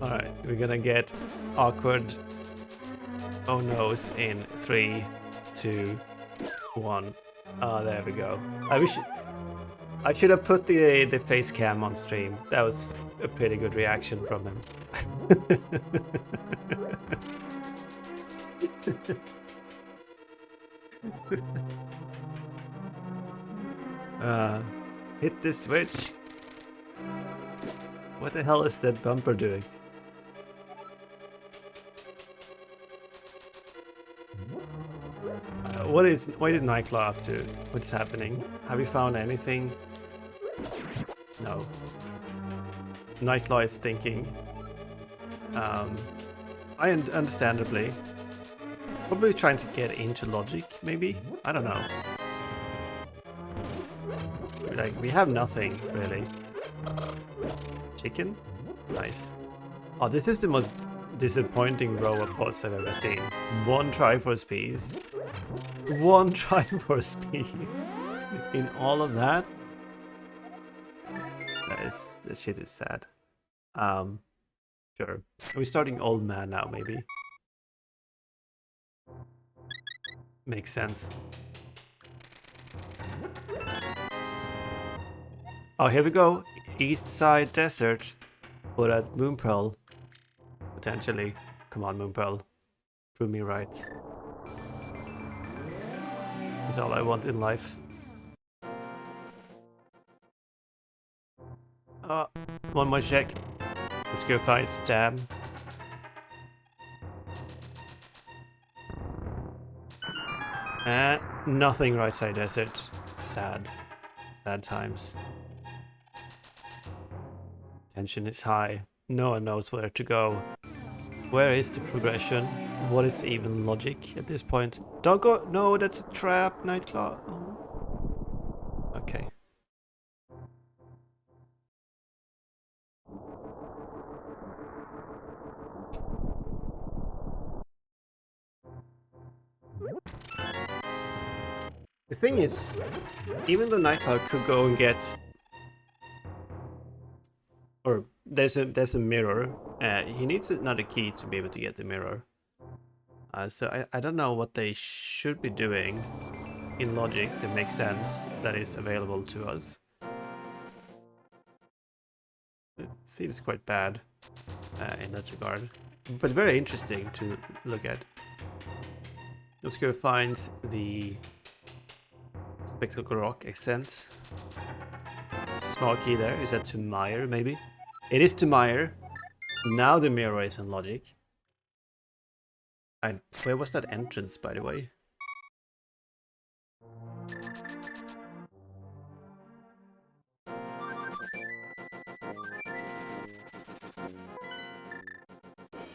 Alright, we're gonna get awkward oh no's in 3, 2, 1. Oh, there we go. I should have put the face cam on stream. That was a pretty good reaction from him. Hit the switch. What the hell is that bumper doing? What is Nightcl4w up to? What's happening? Have you found anything? No. Nightcl4w is thinking. Understandably. Probably trying to get into logic, maybe? I don't know. Like, we have nothing, really. Chicken? Nice. Oh, this is the most disappointing row of pots I've ever seen. One Triforce piece. One Triforce piece. In all of that? That shit is sad. Sure. Are we starting old man now, maybe? Makes sense. Oh, here we go. East side desert. Or at Moonpearl. Potentially. Come on, Moonpearl. Prove me right. That's all I want in life. Oh, one more check. Let's go find jam. Nothing right side desert. Sad. Sad times. Tension is high. No one knows where to go. Where is the progression? What is even logic at this point? Don't go! No, that's a trap, Nightcl4w. Oh. Okay. The thing is, even though Nightcl4w could go and get, or there's a mirror, he needs another key to be able to get the mirror. So I don't know what they should be doing in logic that makes sense that is available to us. It seems quite bad in that regard, but very interesting to look at. Let's go find the Spectacle Rock accent. Small key there. Is that to Meyer, maybe? It is to Meyer. Now the mirror is in logic. Where was that entrance, by the way?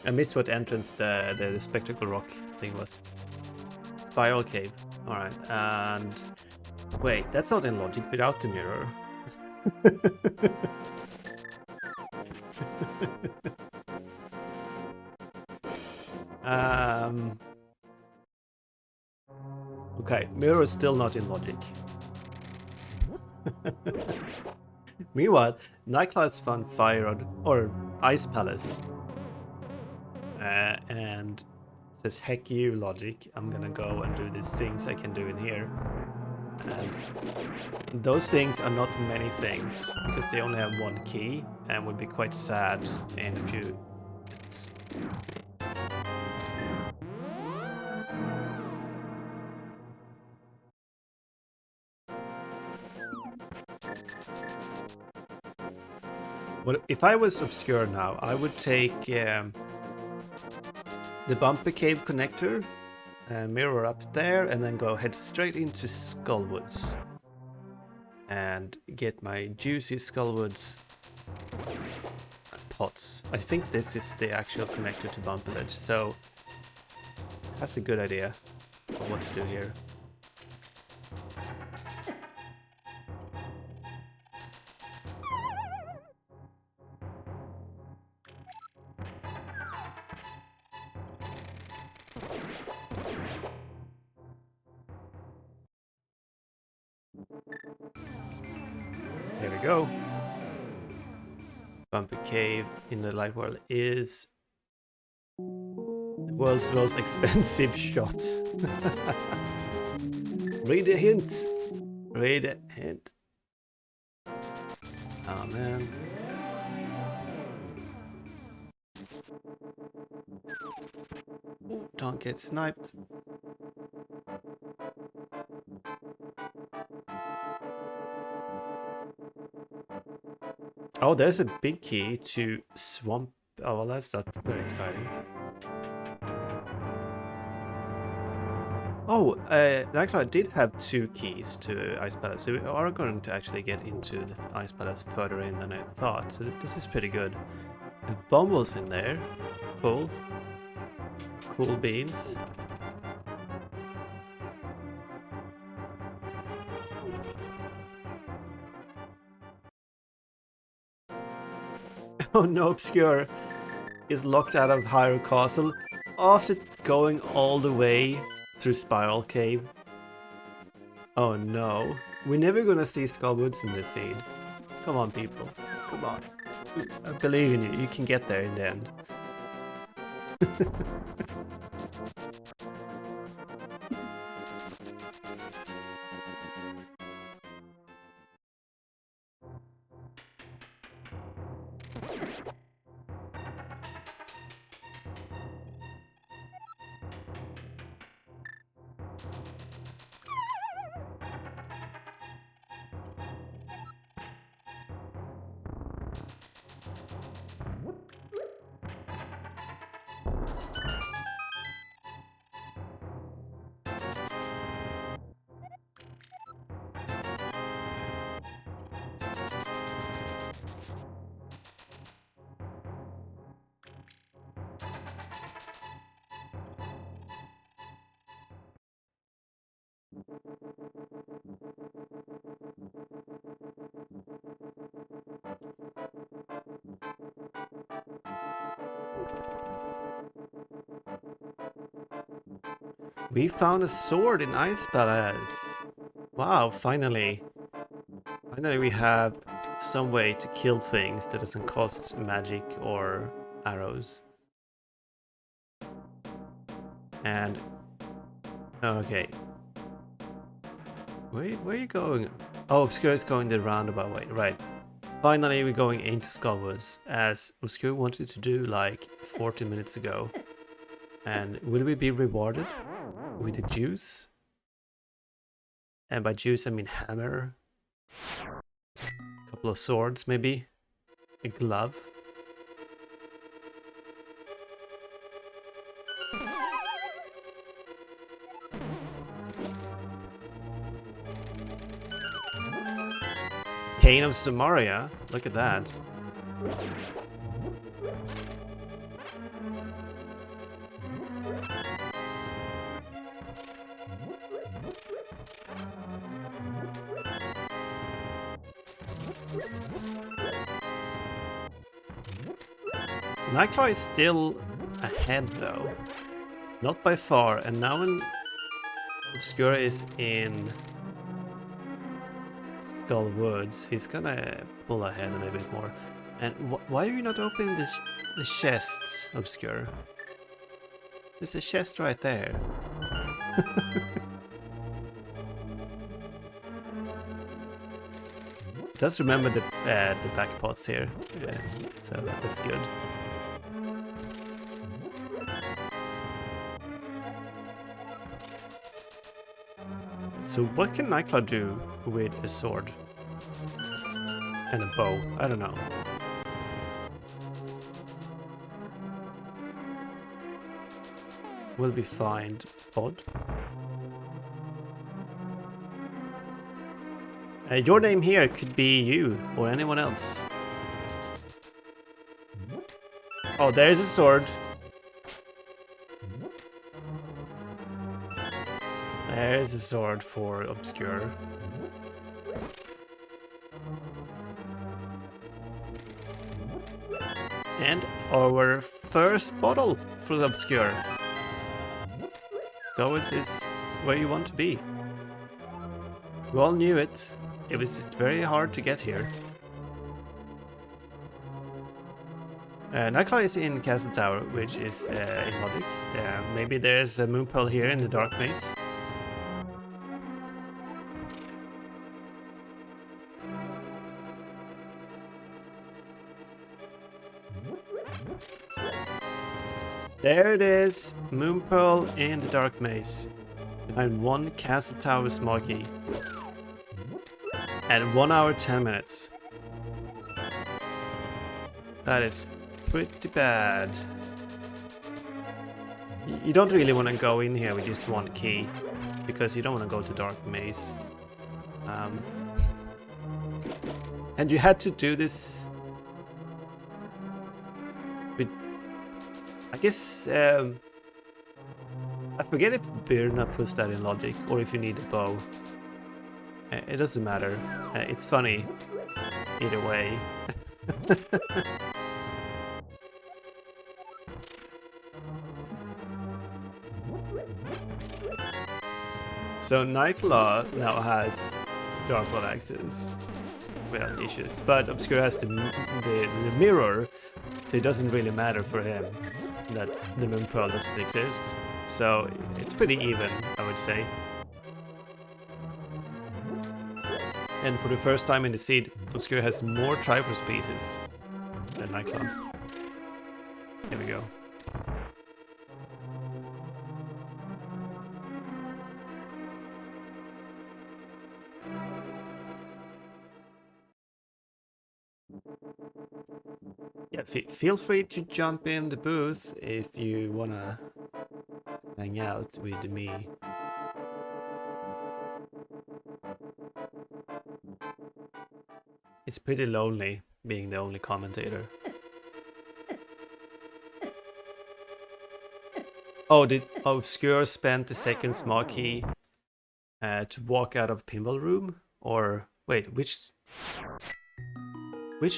I missed what entrance the Spectacle Rock thing was. Spiral Cave. Alright, and... Wait, that's not in logic without the mirror. Okay, mirror is still not in logic. Meanwhile, Nightcl4w's found Fire or Ice Palace. And it says, heck you, logic. I'm gonna go and do these things I can do in here. And those things are not many things, because they only have one key, and would be quite sad in a few minutes. Well, if I was Obscure now, I would take the Bumper Cave connector and mirror up there, and then go head straight into Skullwoods and get my juicy Skullwoods pots. I think this is the actual connector to Bumper Ledge, so that's a good idea of what to do here. There we go. Bumper Cave in the light world is the world's most expensive shops. Read the hint. Read the hint. Oh man. Ooh, don't get sniped. Oh, there's a big key to Swamp. Oh, well, that's not very exciting. Oh, Nightcl4w did have 2 keys to Ice Palace, so we are going to actually get into the Ice Palace further in than I thought, so this is pretty good. A Bumble's in there. Cool. Cool beans. Oh no, Obscure is locked out of Hyrule Castle after going all the way through Spiral Cave. Oh no, we're never gonna see Skullwoods in this scene. Come on, people. Come on. I believe in you. You can get there in the end. We found a sword in Ice Palace. Wow, finally. Finally we have some way to kill things that doesn't cost magic or arrows. And... okay. Where are you going? Oh, Obscure is going the roundabout way, right. Finally we're going into Skullwoods, as Obscure wanted to do like 40 minutes ago. And will we be rewarded with the juice? And by juice I mean hammer. A couple of swords maybe. A glove. Cane of Samaria, look at that. Nightcl4w is still ahead though. Not by far, and now when Obscure is in Skullwoods, he's gonna pull ahead a little bit more. And why are you not opening the chests, Obscure? There's a chest right there. Just remember the back pots here, yeah, so that's good. So what can Nightcl4w do with a sword? And a bow? I don't know. will we find Pod? Your name here could be you or anyone else. Oh, there's a sword. There's a sword for Obscure. And our first bottle for Obscure. Skowitz is where you want to be. We all knew it. It was just very hard to get here. Nightcl4w is in Castle Tower, which is in logic. Maybe there's a moon pearl here in the dark maze. There it is, moon pearl in the dark maze. Behind one Castle Tower small key. And 1 hour 10 minutes. That is pretty bad. You don't really want to go in here with just one key, because you don't want to go to dark maze. And you had to do this with, I guess, I forget if Birna puts that in logic or if you need a bow. It doesn't matter. It's funny either way. So Nightcl4w now has Dark World access without issues, but Obscure has the mirror, so it doesn't really matter for him that the moon pearl doesn't exist. So it's pretty even, I would say. And for the first time in the seed, Obscure has more Triforce pieces than Nightcl4w. Here we go. Yeah, feel free to jump in the booth if you wanna hang out with me. It's pretty lonely being the only commentator. Oh, did Obscure spend the second small key to walk out of pinball room? Or wait, which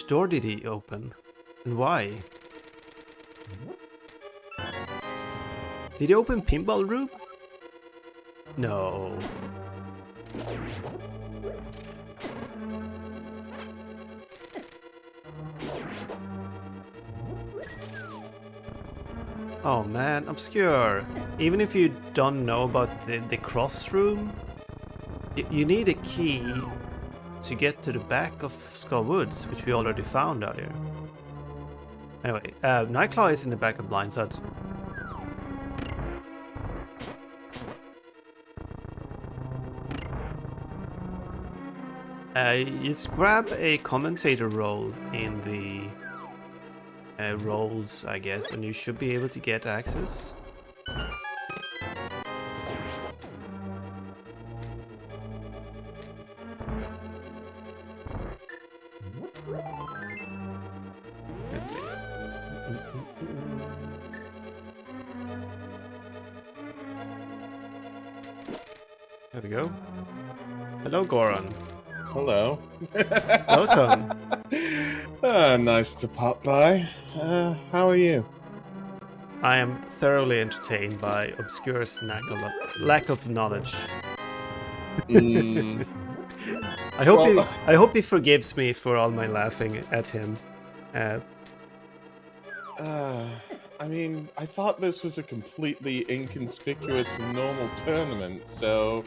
door did he open? And why? Did he open pinball room? No. Oh man, Obscure. Even if you don't know about the cross room, you need a key to get to the back of Skull Woods, which we already found out here. Anyway, Nightcl4w is in the back of Blindside. Just grab a commentator role in the roles, I guess, and you should be able to get access. Let's see. There we go. Hello, Goran. Hello. Welcome. Nice to pop by. How are you? I am thoroughly entertained by Obscure's lack of knowledge. I hope he forgives me for all my laughing at him. I mean, I thought this was a completely inconspicuous and normal tournament, so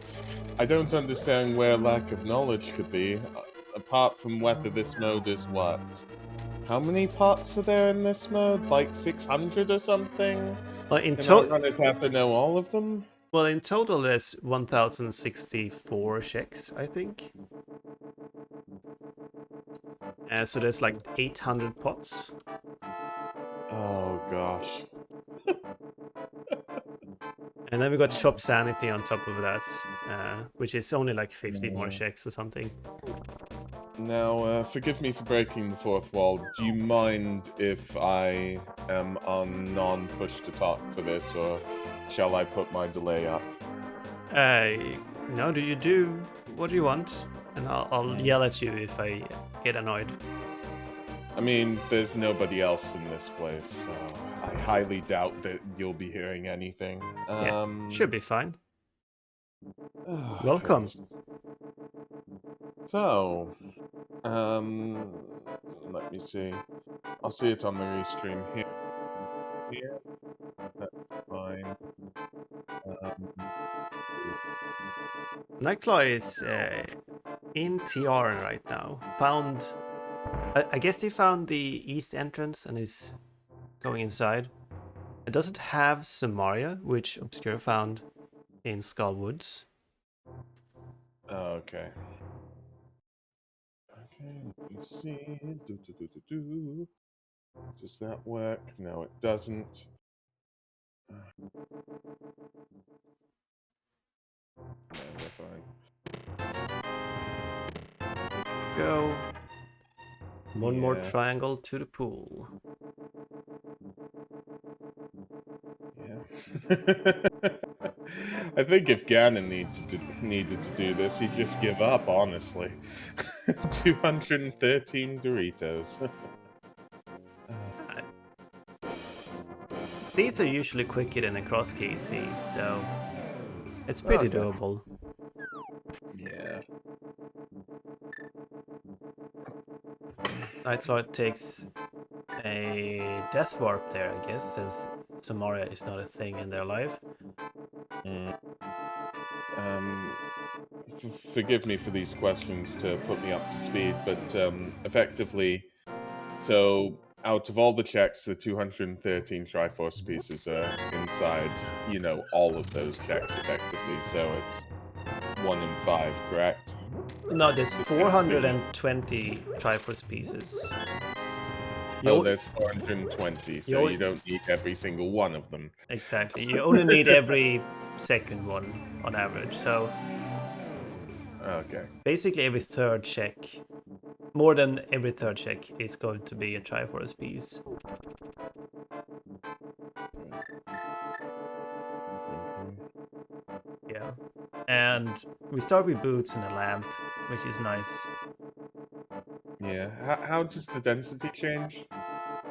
I don't understand where lack of knowledge could be, apart from whether this mode is what? How many parts are there in this mode? Like 600 or something? Well, in total, runners have to know all of them? Well, in total there's 1064 checks, I think. So there's like 800 pots. Oh gosh. And then we got shop sanity on top of that, which is only like 50 more checks or something. Now, forgive me for breaking the fourth wall. Do you mind if I am on non-push to talk for this, or shall I put my delay up? No, do you do what do you want? And I'll yell at you if I get annoyed. I mean, there's nobody else in this place, so I highly doubt that you'll be hearing anything. Yeah, should be fine. Oh, Welcome. goodness. So, let me see. I'll see it on the restream here. Here, that's fine. Nightcl4w is in TR right now. I guess they found the east entrance and is going inside. It doesn't have Samaria, which Obscure found in Skull Woods. Okay. Okay, let me see. Does that work? No, it doesn't. No, we're fine. Go. One more Yeah. triangle to the pool. Yeah. I think if Ganon needed to do this, he'd just give up, honestly. 213 Doritos. These are usually quicker than a cross KC, so it's pretty doable. Yeah. Nightcl4w takes a death warp there, I guess, since Samaria is not a thing in their life. Forgive me for these questions to put me up to speed, but effectively, so out of all the checks, the 213 Triforce pieces are inside, you know, all of those checks effectively, so it's 1 in 5, correct? No, there's 420 Triforce pieces. Oh, there's 420, so you don't need every single one of them. Exactly, you only need every second one on average, so okay. Basically every third check, more than every third check, is going to be a Triforce piece. Yeah, and we start with boots and a lamp, which is nice. Yeah, how does the density change?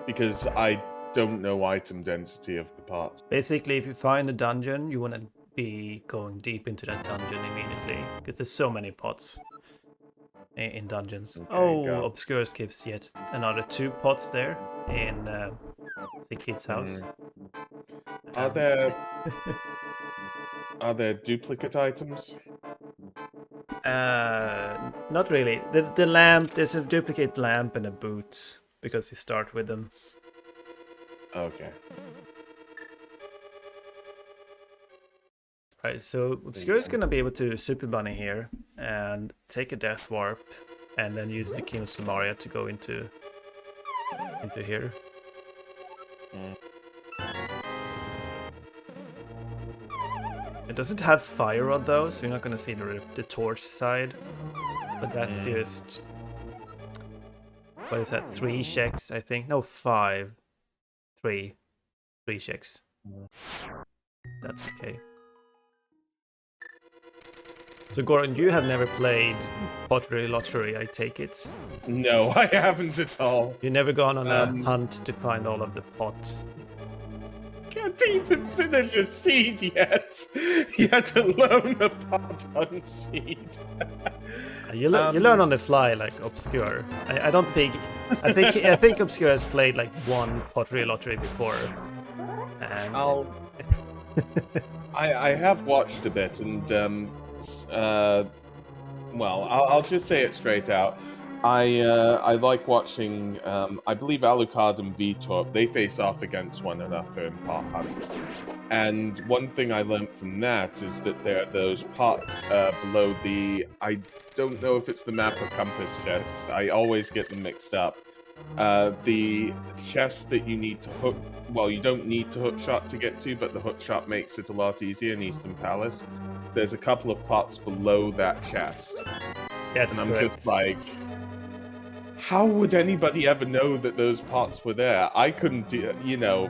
Because I don't know item density of the parts. Basically, if you find a dungeon, you want to be going deep into that dungeon immediately, because there's so many pots in dungeons. Oh, Obscure skips yet another 2 pots there in Siegfried's house. Are there duplicate items? Not really. The lamp, there's a duplicate lamp and a boot, because you start with them. Okay. Right, so Obscure is gonna be able to Super Bunny here and take a Death Warp, and then use the King of Samaria to go into here. It doesn't have Fire Rod though, so you're not gonna see the torch side. But that's just, what is that? 3 checks, I think. No, 5. 3 checks. That's okay. So Goran, you have never played Pottery Lottery, I take it? No, I haven't at all. You've never gone on a hunt to find all of the pots? Can't even finish a seed yet, yet alone a pot on seed. You learn on the fly, like Obscure. I don't think... I think Obscure has played like 1 Pottery Lottery before. And... I have watched a bit, and well, I'll just say it straight out. I like watching. I believe Alucard and Vitor, they face off against one another in pot hunt, and one thing I learned from that is that there are those pots below the. I don't know if it's the map or compass chest. I always get them mixed up. The chest that you need to hook, well, you don't need to hook shot to get to, but the hook shot makes it a lot easier in Eastern Palace. There's a couple of pots below that chest. That's And I'm correct. just like, how would anybody ever know that those pots were there? I couldn't, you know,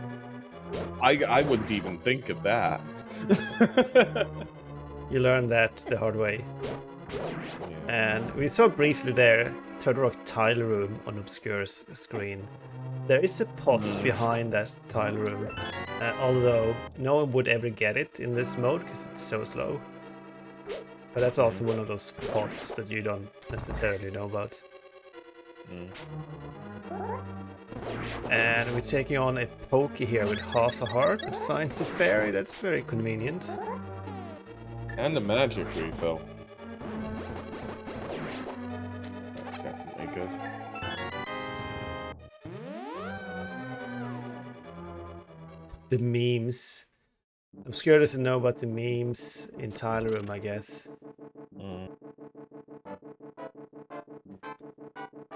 I wouldn't even think of that. You learn that the hard way. Yeah. And we saw briefly there, Third Rock tile room on Obscure's screen. There is a pot behind that tile room, although no one would ever get it in this mode because it's so slow. But that's also one of those pots that you don't necessarily know about. And we're taking on a pokey here with half a heart, but finds a fairy. That's very convenient. And a magic refill. That's definitely good. The memes. Obscure doesn't know about the memes in tile room, I guess.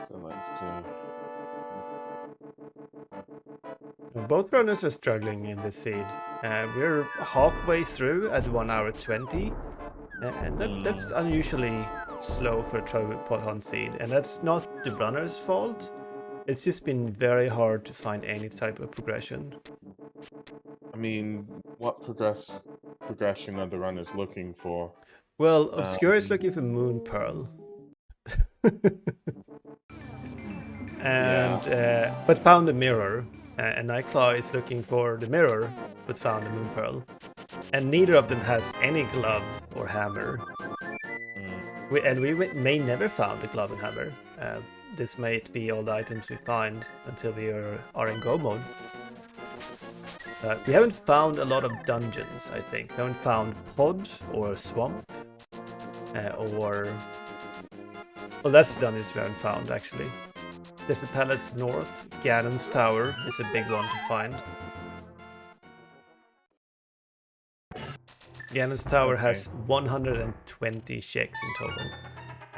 So let's see. Both runners are struggling in this seed. We're halfway through at 1 hour 20, and that's unusually slow for a tripod hunt seed. And that's not the runner's fault. It's just been very hard to find any type of progression. I mean, what progression are the runners looking for? Well, Obscure is looking for Moon Pearl. And but found a mirror. And Nightcl4w is looking for the mirror, but found the Moon Pearl. And neither of them has any glove or hammer. We may never found the glove and hammer. This might be all the items we find until we are in go mode. We haven't found a lot of dungeons, I think. We haven't found pod or swamp. Well, that's the dungeons we haven't found, actually. There's the Palace North. Ganon's Tower is a big one to find. Ganon's Tower has 120 checks in total.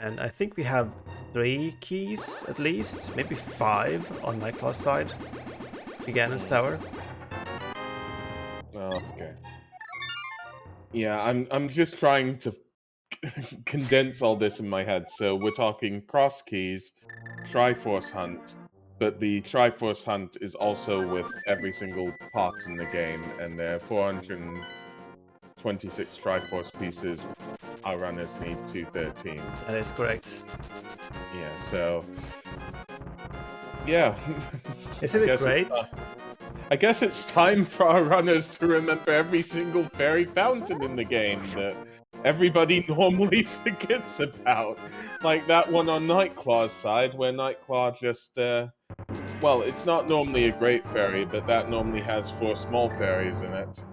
And I think we have 3 keys at least, maybe 5 on Nightcl4w's side to Ganon's Tower. Oh, okay. Yeah, I'm just trying to condense all this in my head. So we're talking cross keys, Triforce Hunt, but the Triforce Hunt is also with every single pot in the game, and there are 426 Triforce pieces. Our runners need 213. That is correct. Yeah, so... yeah. Isn't it great? I guess it's time for our runners to remember every single fairy fountain in the game that everybody normally forgets about. Like that one on Nightcl4w's side, where Nightcl4w just, well, it's not normally a great fairy, but that normally has 4 small fairies in it.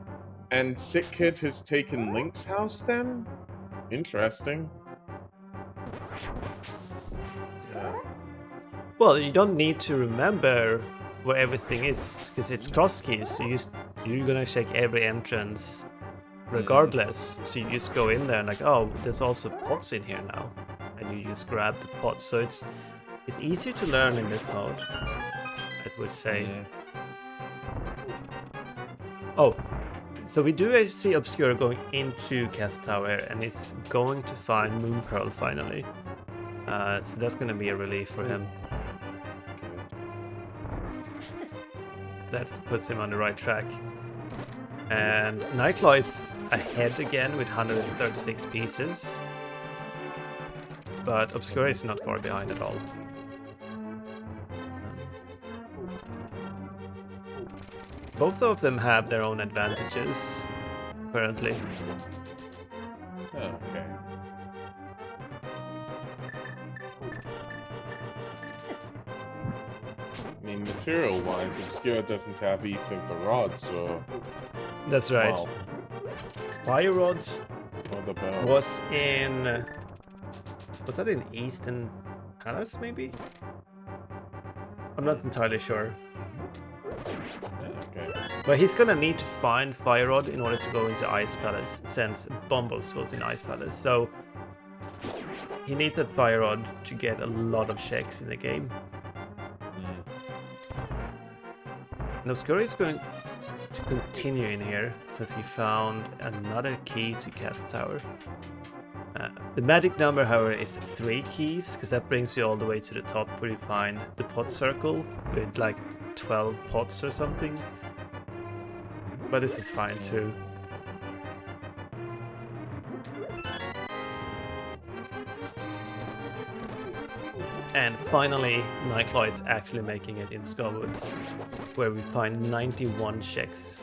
And Sick Kid has taken Link's house then? Interesting. Yeah. Well, you don't need to remember where everything is, because it's cross keys, so you're gonna check every entrance regardless. So you just go in there and like, oh, there's also pots in here now, and you just grab the pots. So it's easier to learn in this mode, I would say. Oh, so we do see Obscure going into Castle Tower, and he's going to find Moon Pearl finally. So that's gonna be a relief for him. That puts him on the right track. And Nightcl4w is ahead again with 136 pieces. But Obscure is not far behind at all. Both of them have their own advantages, currently. Oh, okay. I mean, material-wise, Obscure doesn't have either of the rods, or... That's right. Well, Fire Rod or the bow. was in... Was that in Eastern Palace, maybe? I'm not entirely sure. Okay. But he's gonna need to find Fire Rod in order to go into Ice Palace, since Bombos was in Ice Palace. So he needs that Fire Rod to get a lot of checks in the game. And Obscura is going to continue in here since he found another key to Cast Tower. The magic number, however, is 3 keys, because that brings you all the way to the top where you find the pot circle with like 12 pots or something. But this is fine too. And finally, Nightcl4w is actually making it in Skullwoods, where we find 91 checks.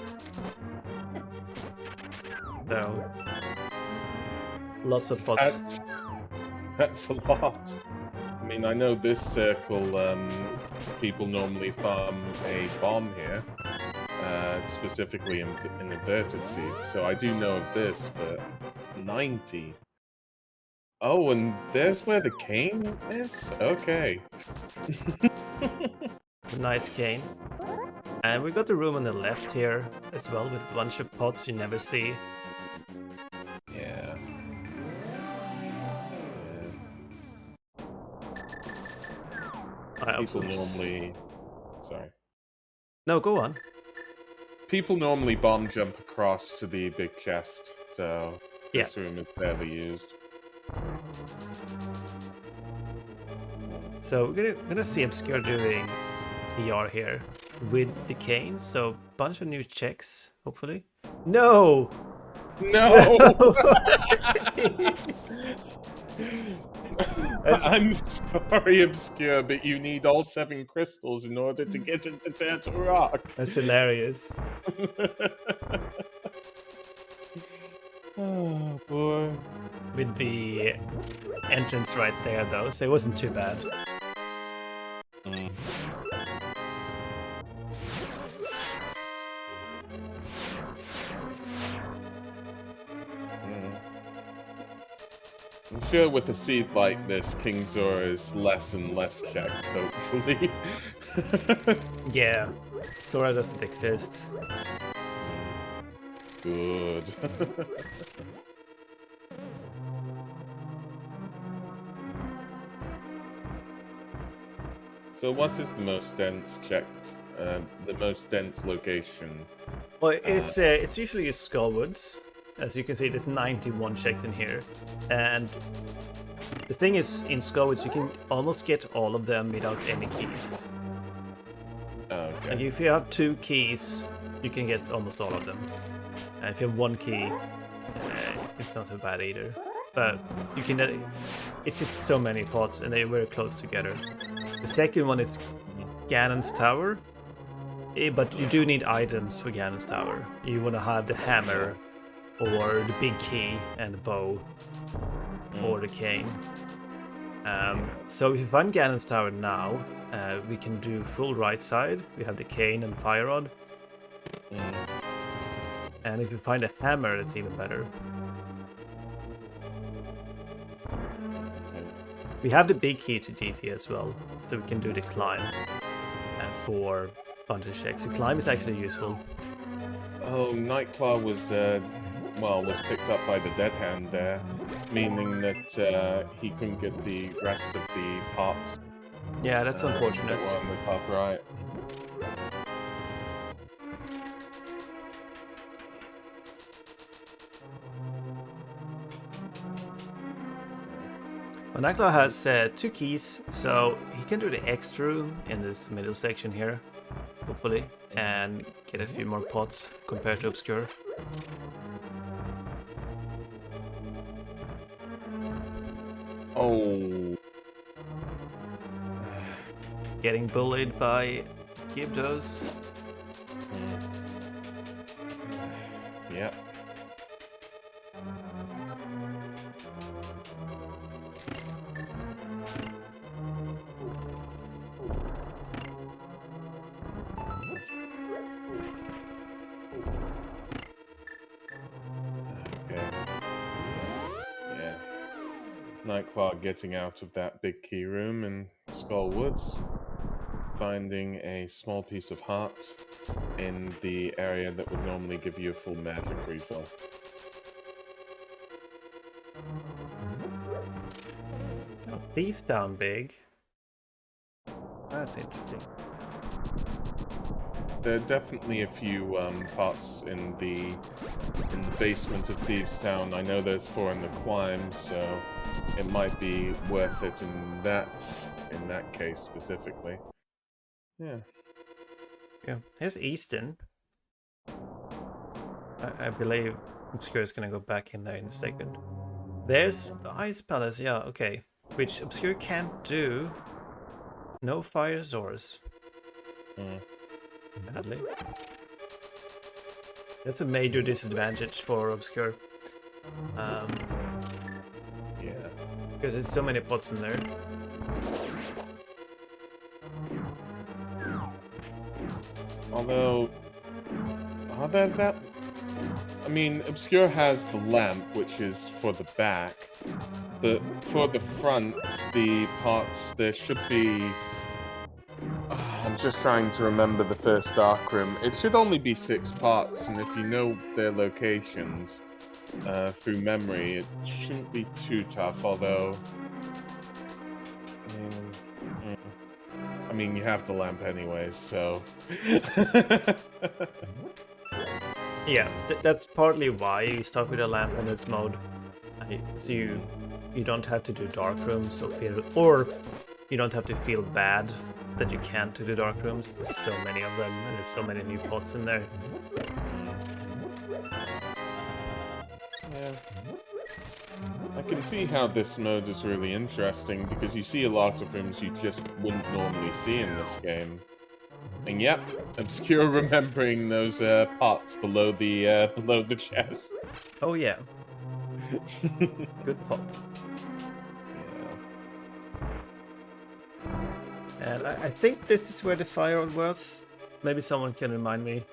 So, lots of pots. That's a lot. I mean, I know this circle, people normally farm a bomb here, specifically in inverted seeds, so I do know of this, but 90. Oh, and there's where the cane is? Okay. It's a nice cane. And we got the room on the left here as well, with a bunch of pots you never see. Yeah. People normally... Sorry. No, go on. People normally bomb jump across to the big chest, so this room is barely used. So we're gonna see Obscure doing TR here with the cane, so bunch of new checks, hopefully. No! No! I'm sorry, Obscure, but you need all 7 crystals in order to get into Turtle Rock. That's hilarious. Oh, boy. With the entrance right there, though, so it wasn't too bad. I'm sure with a seed like this, King Zora is less and less checked, hopefully. Yeah, Zora doesn't exist. Good. So what is the most dense checked, the most dense location? Well, it's usually Skullwoods. As you can see, there's 91 checks in here. And the thing is, in Skullwoods, you can almost get all of them without any keys. Okay. And if you have 2 keys, you can get almost all of them. And if you have 1 key, it's not too bad either. But you can, it's just so many pots, and they're very close together. The second one is Ganon's Tower, but you do need items for Ganon's Tower. You want to have the hammer, or the big key and the bow, or the cane. So if you find Ganon's Tower now, we can do full right side. We have the cane and fire rod. And if you find a hammer, it's even better. We have the big key to DT as well, so we can do the climb for a bunch of checks. The climb is actually useful. Oh, Nightcl4w was picked up by the Dead Hand there, meaning that he couldn't get the rest of the pots. Yeah, that's unfortunate. On the top right. Well, Nightcl4w has 2 keys, so he can do the extra room in this middle section here, hopefully, and get a few more pots compared to Obscure. Oh. Getting bullied by Gibdos. Yep. Nightcl4w getting out of that big key room in Skullwoods, finding a small piece of heart in the area that would normally give you a full magic refill. Oh, thief down big. That's interesting. there are definitely a few parts in the basement of Thieves Town. I know there's 4 in the climb, so it might be worth it in that case specifically. Yeah. Yeah. Here's Easton. I believe Obscure is gonna go back in there in a second. There's the Ice Palace, yeah, okay. Which Obscure can't do. No fire source. Sadly. That's a major disadvantage for Obscure. Yeah. Because there's so many pots in there. Although, are there that... I mean, Obscure has the lamp, which is for the back, but for the front, the parts, there should be... I'm just trying to remember the first dark room. It should only be 6 parts, and if you know their locations through memory, it shouldn't be too tough, although... I mean, you have the lamp anyways, so... Yeah, that's partly why you start with a lamp in this mode. So you don't have to do dark rooms or you don't have to feel bad that you can't do the dark rooms. There's so many of them and there's so many new pots in there. Yeah. I can see how this mode is really interesting because you see a lot of rooms you just wouldn't normally see in this game. And yep, Obscure remembering those pots below the chest. Oh yeah. Good pot. Yeah. And I think this is where the fire was. Maybe someone can remind me.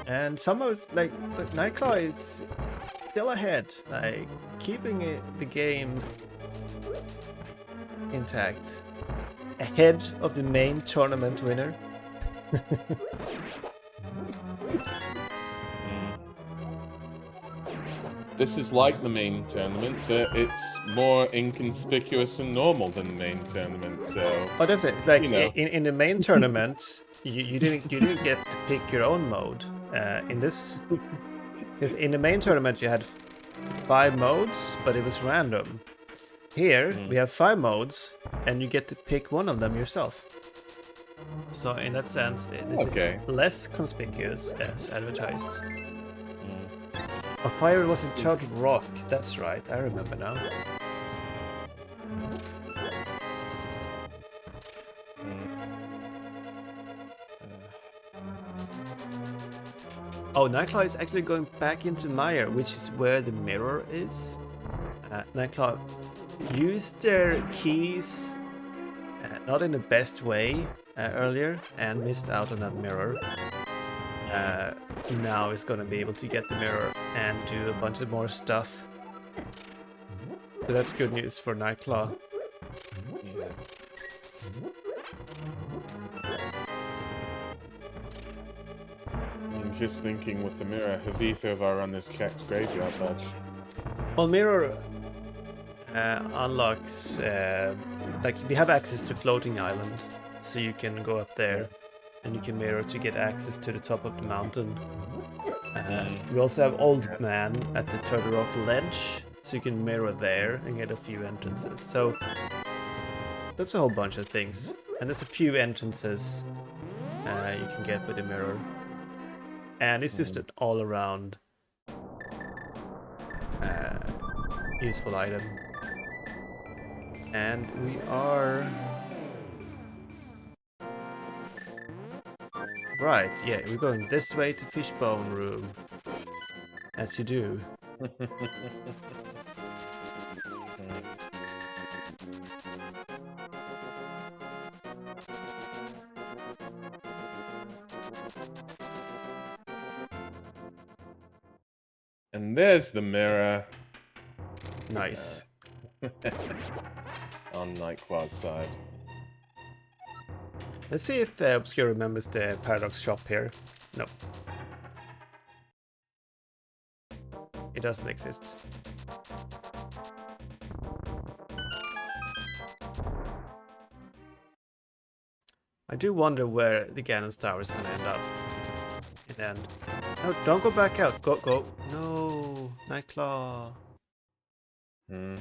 And somehow it's like Nightcl4w is still ahead, like keeping the game intact, ahead of the main tournament winner. This is like the main tournament, but it's more inconspicuous and normal than the main tournament. So, oh, definitely. Like you know. in the main tournament, you didn't get to pick your own mode. In this, because in the main tournament you had 5 modes, but it was random. Here we have 5 modes, and you get to pick one of them yourself. So in that sense, this is less conspicuous as advertised. A fire was in charge of rock. That's right. I remember now. Oh, Nightcl4w is actually going back into Mire, which is where the mirror is. Nightcl4w used their keys not in the best way earlier and missed out on that mirror. Now is going to be able to get the mirror and do a bunch of more stuff. So that's good news for Nightcl4w. Yeah. I'm just thinking with the mirror, have either of our runners checked Graveyard Badge? Well, mirror unlocks, like we have access to Floating Island, so you can go up there and you can mirror to get access to the top of the mountain. We also have Old Man at the Turtle Rock Ledge, so you can mirror there and get a few entrances. So that's a whole bunch of things, and there's a few entrances you can get with the mirror, and it's just an all-around useful item. And we are right, yeah, we're going this way to Fishbone Room, as you do. And there's the mirror. Nice. On Nightcl4w's side. Let's see if Obscure remembers the Paradox shop here. No. It doesn't exist. I do wonder where the Ganon's Tower is gonna end up. In the end. No, don't go back out. Go. No, Nightcl4w. Hmm.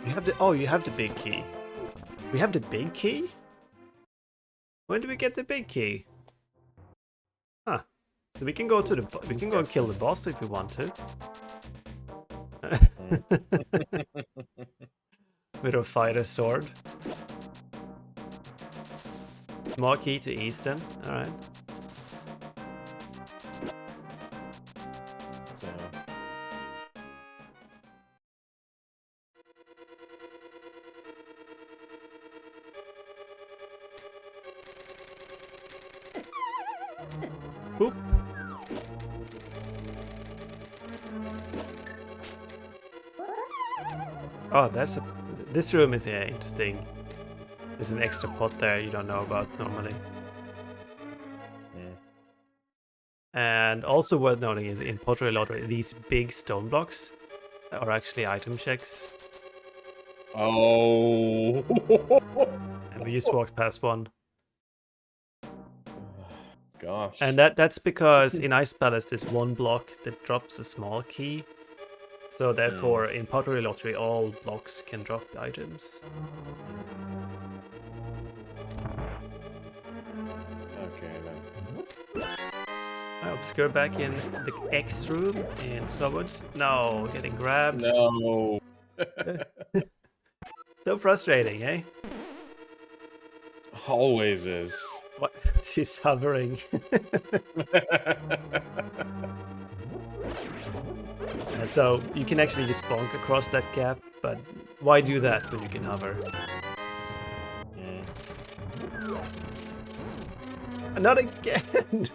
You have the you have the big key. We have the big key? When do we get the big key? Huh. So we can go to we can go and kill the boss if we want to. With a fighter sword. Small key to Easton. Alright. Boop. Oh, this room is interesting. There's an extra pot there you don't know about normally. And also worth noting is in Pottery Lottery, these big stone blocks are actually item checks. Oh. And we just walked past one. Gosh. And that's because in Ice Palace there's one block that drops a small key. So therefore in Pottery Lottery all blocks can drop items. Okay then. Obscure back in the X room in Skywoods. No, getting grabbed. No. So frustrating, eh? Always is. What? She's hovering. So you can actually just bonk across that gap, but why do that when you can hover? Not again!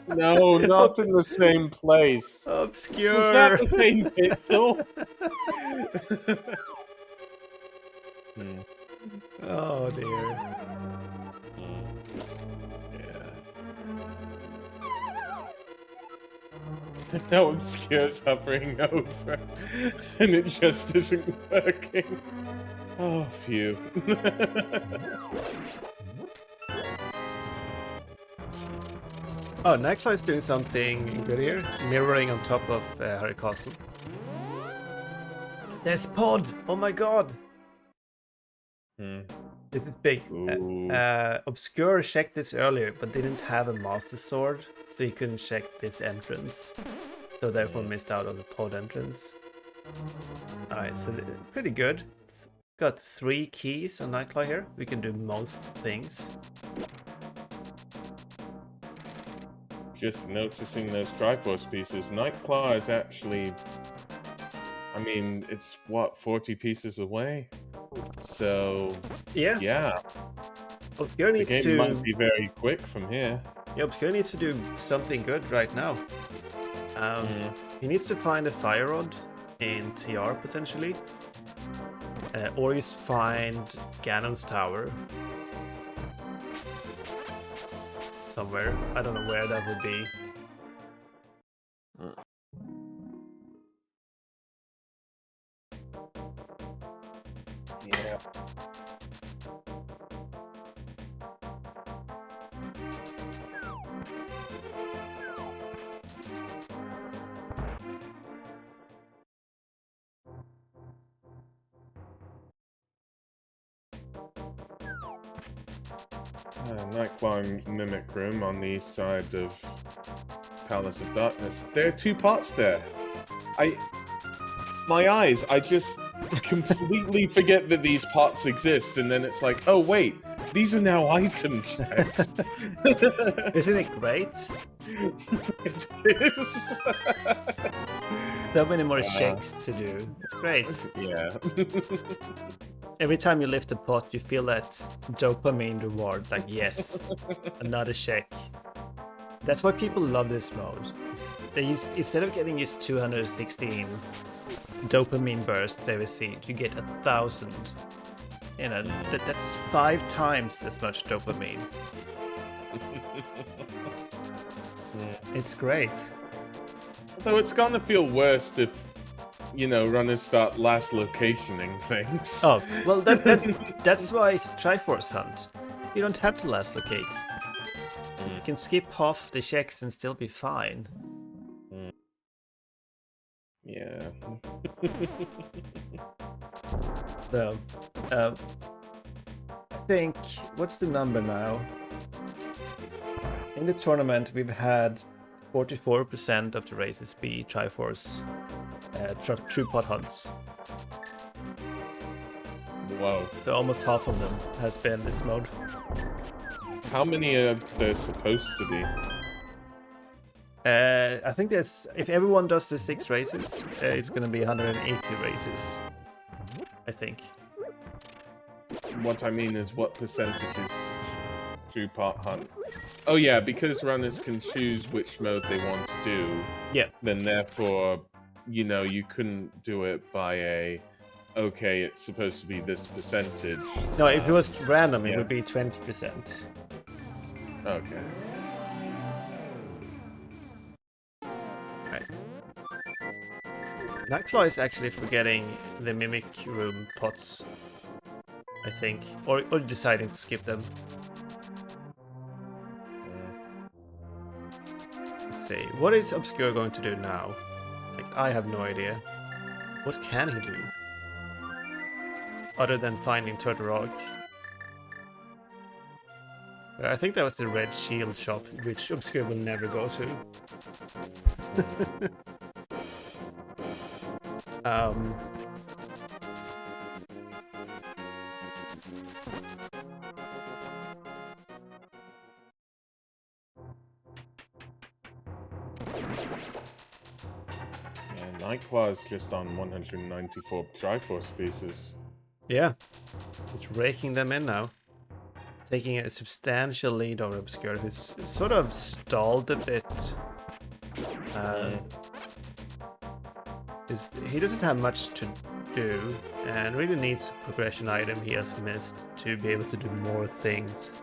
No, not in the same place. Obscure! Is that the same pixel? Oh dear. Yeah. Now Obscure's hovering over, and it just isn't working. Oh, phew. Oh, Nightcl4w is doing something good here. Mirroring on top of Harry Castle. There's Pod! Oh my god! This is big. Obscure checked this earlier, but didn't have a Master Sword, so he couldn't check this entrance. So therefore missed out on the Pod entrance. Alright, so pretty good. Got 3 keys on Nightcl4w here. We can do most things. Just noticing those Triforce pieces. Nightcl4w is actually... I mean, it's, what, 40 pieces away? So... Yeah. Obscure needs the game might be very quick from here. Yeah, Obscure needs to do something good right now. He needs to find a Fire Rod in TR, potentially. Or just find Ganon's Tower. Somewhere. I don't know where that would be. Yeah. Nightcl4w Mimic Room on the east side of Palace of Darkness. There are 2 pots there. My eyes, I just completely forget that these pots exist, and then it's like, oh wait, these are now item checks. Isn't it great? It is. So many more checks to do. It's great. Yeah. Every time you lift a pot, you feel that dopamine reward. Like, yes, another check. That's why people love this mode. Instead of getting used 216 dopamine bursts every seed, you get 1,000. You know, that's 5 times as much dopamine. It's great. Though it's gonna feel worse if you know, runners start last locationing things. Oh, well, that's why it's a Triforce hunt. You don't have to last locate. You can skip half the checks and still be fine. Yeah. So, I think, what's the number now? In the tournament, we've had 44% of the races be Triforce True Pot hunts. Whoa. So almost half of them has been this mode. How many are there supposed to be? I think there's, if everyone does the 6 races, it's gonna be 180 races. I think. What I mean is, what percentage is True Pot Hunt? Oh yeah, because runners can choose which mode they want to do. Yeah. Then therefore, you know, you couldn't do it by a, okay, it's supposed to be this percentage. No, if it was random, it yeah. would be 20%. Okay. Right. Nightcl4w is actually forgetting the Mimic Room pots, I think. Or deciding to skip them. Let's see. What is Obscure going to do now? Like, I have no idea. What can he do? Other than finding Turtle Rock. I think that was the Red Shield shop, which Obscure will never go to. Yeah, Nightcl4w is just on 194 Triforce pieces. Yeah, it's raking them in now. Taking a substantial lead over Obscure, who's sort of stalled a bit. He doesn't have much to do, and really needs a progression item he has missed to be able to do more things.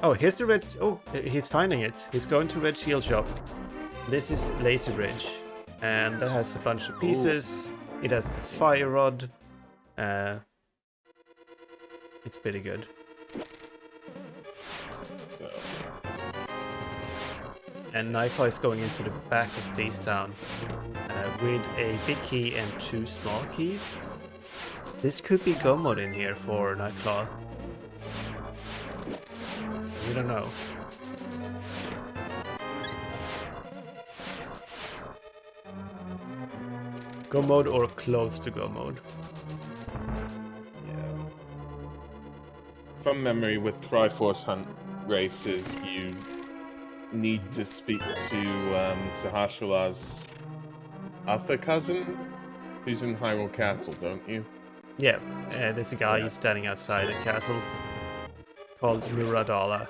Oh, here's the red... Oh, he's finding it. He's going to Red Shield shop. This is Lazy Bridge, and that has a bunch of pieces. Ooh. It has the Fire Rod. It's pretty good. And Nightcl4w is going into the back of Thief Town with a big key and 2 small keys. This could be go mode in here for Nightcl4w. We don't know. Go mode or close to go mode. Yeah. From memory, with Triforce Hunt races, you need to speak to Sahasrar's other cousin, who's in Hyrule Castle, don't you? Yeah, there's a guy who's standing outside the castle called Muradala.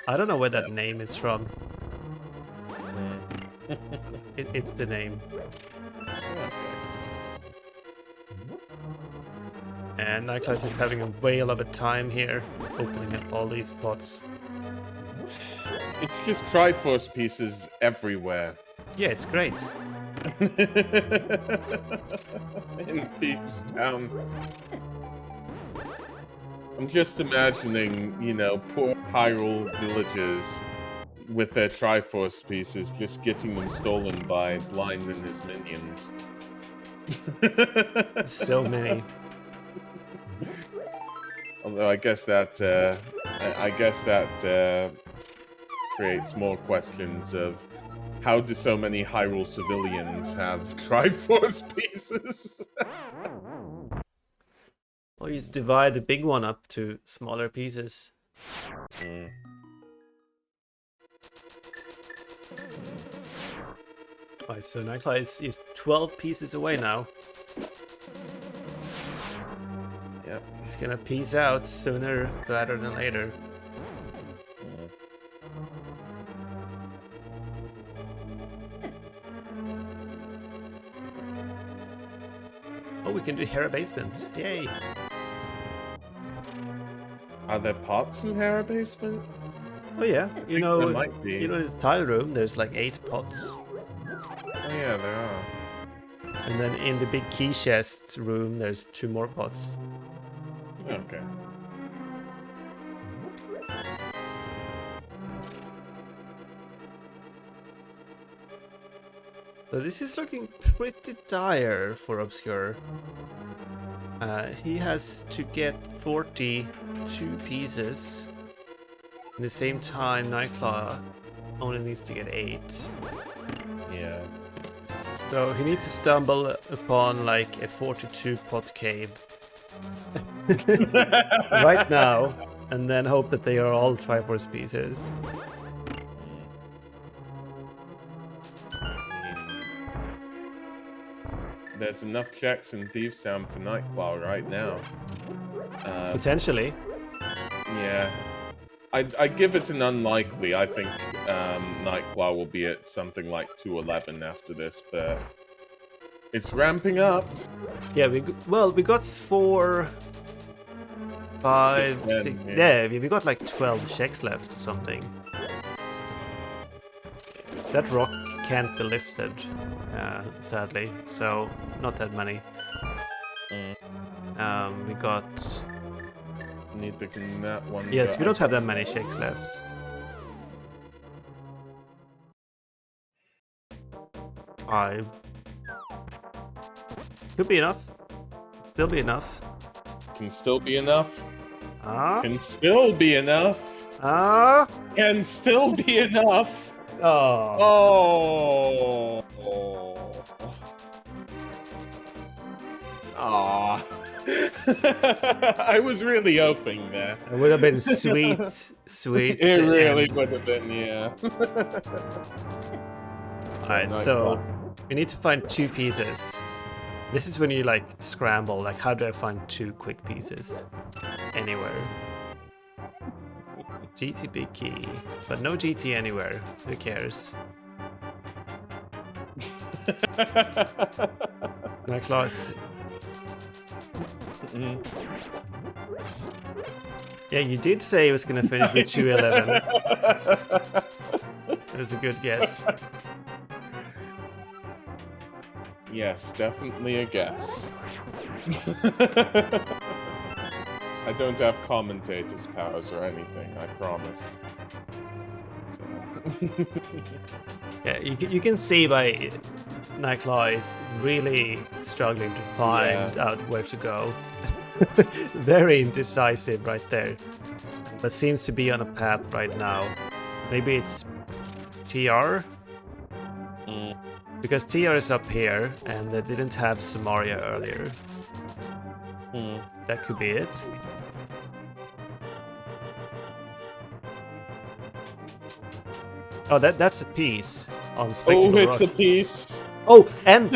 I don't know where that name is from. It's the name. And Nightcl4w is having a whale of a time here, opening up all these pots. It's just Triforce pieces everywhere. Yeah, it's great. In Thieves Town. I'm just imagining, you know, poor Hyrule villagers with their Triforce pieces, just getting them stolen by Blind and his minions. So many. Although I guess that creates more questions of how do so many Hyrule civilians have Triforce pieces? Well, you just divide the big one up to smaller pieces. Alright, so Nightcl4w is 12 pieces away now. Yep. He's gonna piece out sooner rather than later. Oh, we can do Hera Basement. Yay! Are there pots in Hera Basement? Oh yeah, There might be. you know, in the tile room, there's like 8 pots. Oh yeah, there are. And then in the big key chest room, there's 2 more pots. Okay. So this is looking pretty dire for Obscure. He has to get 42 pieces. At the same time, Nightcl4w only needs to get 8. Yeah. So he needs to stumble upon like a 42 pot cave right now, and then hope that they are all Triforce pieces. There's enough checks in Thieves Town for Nightcl4w right now. Potentially. Yeah. I give it an unlikely. I think Nightcl4w will be at something like 211 after this, but it's ramping up. Yeah, we got 4, 5, 10, 6. yeah. Yeah, we got like 12 checks left or something. That rock can't be lifted, sadly, so not that many. We got... Neither can that one. Yes, we don't have that many checks left. 5. Could be enough. Still be enough. Can still be enough. Ah? Can still be enough. Ah? Can still be enough. Oh. Oh. Aw. I was really hoping there. It would have been sweet, sweet. It really end. would have been, yeah. Alright, so we need to find 2 pieces. This is when you like scramble, like how do I find 2 quick pieces? Anywhere. GT big key, but no GT anywhere. Who cares? Nightcl4w. Yeah, you did say it was gonna finish with 211. That was a good guess. Yes, definitely a guess. I don't have commentator's powers or anything, I promise. So. Yeah, you can see by Nightcl4w is really struggling to find out where to go. Very indecisive right there. But seems to be on a path right now. Maybe it's TR? Because TR is up here and they didn't have Samaria earlier. That could be it. Oh, that's a piece on Spectacle Oh, it's Rock. a piece. Oh, and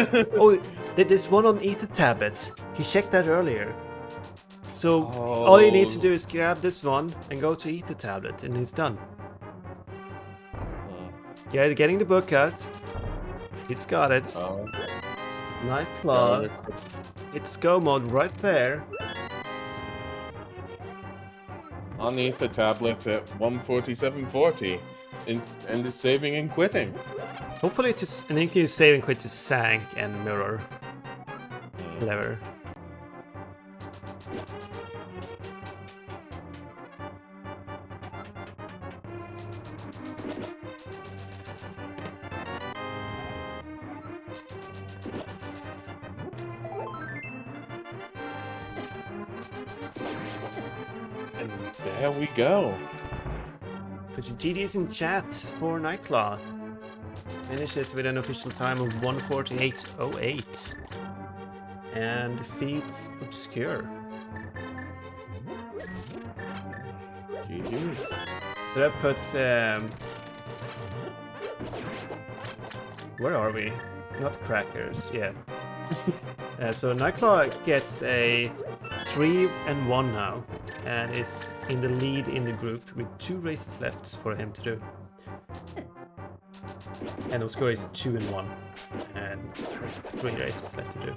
there's one on Ether Tablet. He checked that earlier. So all he needs to do is grab this one and go to Ether Tablet, and he's done. Yeah, getting the book out. He's got it. Nightcl4w. It's go mode right there. On the Ether tablet at 147.40. And it's saving and quitting. Hopefully just and you can use save and quit to Sank and Mirror. Clever. And there we go. Put your GDs in chat for Nightcl4w. Finishes with an official time of 1:48.08. And defeats Obscure. GG's. So that puts where are we? Nutcrackers, yeah. So Nightcl4w gets a 3-1 now, and is in the lead in the group with 2 races left for him to do. And Obscure is 2-1, and there's 3 races left to do.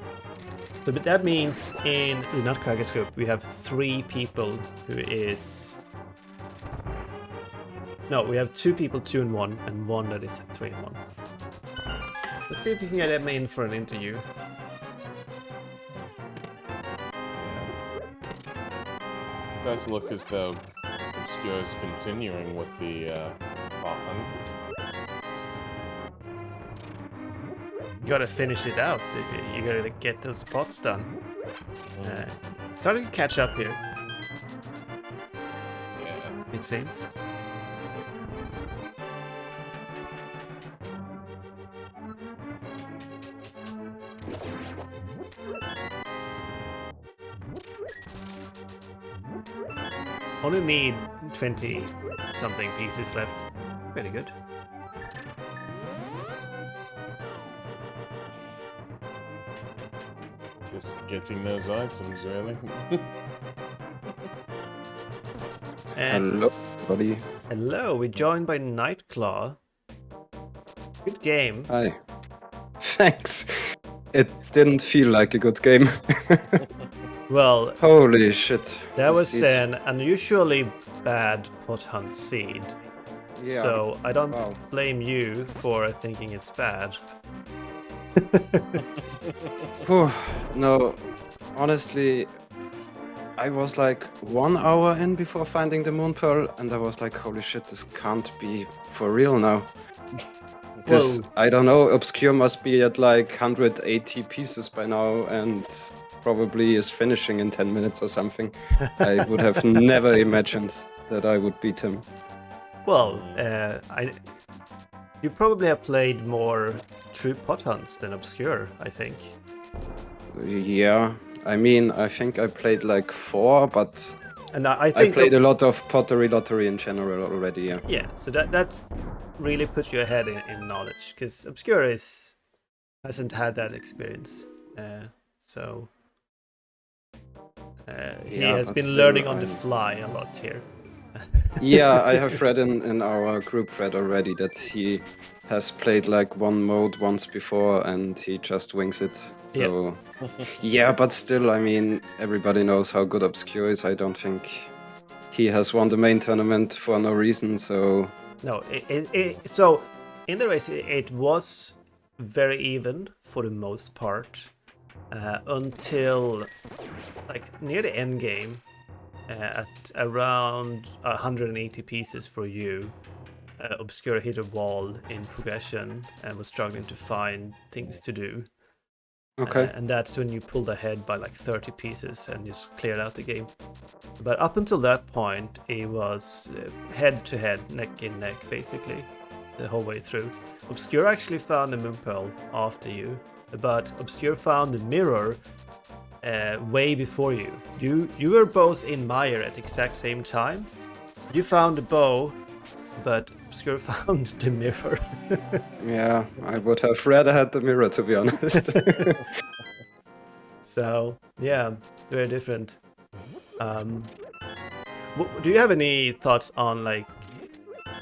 So but that means in the Nutcrackers group we have 3 people who is... No, we have 2 people 2-1, and 1 that is 3-1. Let's see if we can get them in for an interview. does look as though Obscure is continuing with the bot hunt. You gotta finish it out. You gotta get those pots done. Starting to catch up here, Yeah. it seems. Only need 20 something pieces left. Pretty good. Just getting those items, really. And Hello, buddy. hello, we're joined by Nightcl4w. Good game. Hi. Thanks. It didn't feel like a good game. Well, Holy shit. that This was is- an unusually bad pot hunt seed. Yeah. So I don't Wow. blame you for thinking it's bad. Whew. No, honestly, I was like 1 hour in before finding the moon pearl, and I was like, holy shit, this can't be for real now. This, Whoa. I don't know, Obscure must be at like 180 pieces by now, and probably is finishing in 10 minutes or something. I would have never imagined that I would beat him. Well, you probably have played more true pot hunts than Obscure, I think. Yeah, I mean, I think I played like 4, but And I I think played a lot of Pottery Lottery in general already, yeah. yeah, so that really puts you ahead in knowledge, because Obscure hasn't had that experience, so he Yeah, has but been still, learning on the I'm- fly a lot here. Yeah, I have read in our group thread already that he has played like one mode once before and he just wings it. So, yeah, but still, I mean, everybody knows how good Obscure is. I don't think he has won the main tournament for no reason, so... No, so in the race it was very even for the most part until like near the end game. At around 180 pieces for you, Obscure hit a wall in progression and was struggling to find things to do. Okay. And that's when you pulled ahead by like 30 pieces and just cleared out the game. But up until that point, it was head to head, neck in neck, basically, the whole way through. Obscure actually found the moon pearl after you, but Obscure found the mirror way before you. You were both in Mire at the exact same time. You found the bow, but Obscure found the mirror. Yeah, I would have rather had the mirror, to be honest. So yeah, very different. Do you have any thoughts on like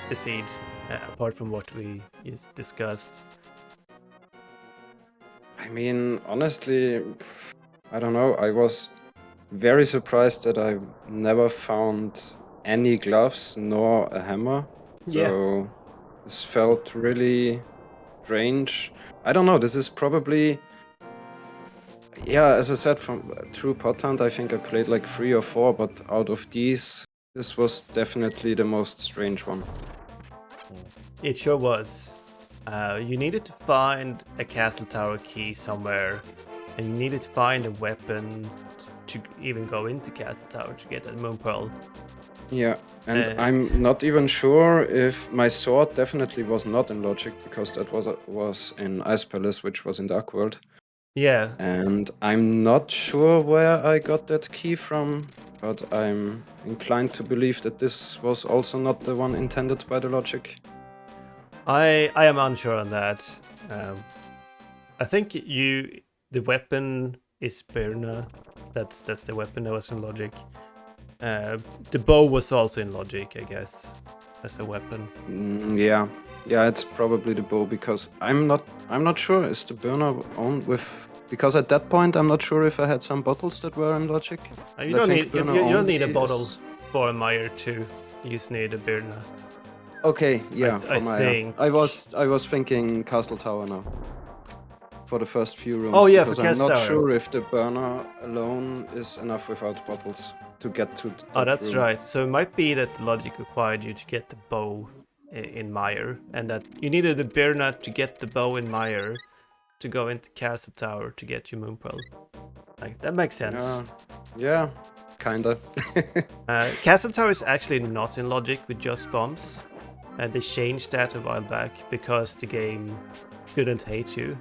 the seed apart from what we just discussed? I mean, honestly, I don't know. I was very surprised that I never found any gloves nor a hammer. Yeah. So this felt really strange. I don't know. This is probably, yeah, as I said, from True Pot Hunt, I think I played like 3 or 4, but out of these, this was definitely the most strange one. It sure was. You needed to find a castle tower key somewhere, and you needed to find a weapon to even go into castle tower to get that moon pearl. Yeah, and Uh, I'm not even sure if my sword definitely was not in Logic, because that was in Ice Palace, which was in Dark World. Yeah, And I'm not sure where I got that key from, but I'm inclined to believe that this was also not the one intended by the Logic. I am unsure on that. I think the weapon is Birna. That's the weapon that was in Logic. The bow was also in Logic, I guess, as a weapon. Yeah, it's probably the bow, because I'm not sure is the burner on with, because at that point I'm not sure if I had some bottles that were in Logic. You I don't think need you burner don't need a only bottle is- for a Mire 2. You just need a Birna. Okay, yeah. I for Maya. think- I was thinking Castle Tower now. For the first few rooms. Oh, yeah, for because I'm Castle not Tower. sure if the burner alone is enough without bottles to get to. Oh, that's room. right. So it might be that the logic required you to get the bow in Mire, and that you needed the bear nut to get the bow in Mire to go into Castle Tower to get your moon pearl. Like that makes sense. Yeah, kinda. Castle Tower is actually not in logic with just bombs. They changed that a while back because the game shouldn't hate you.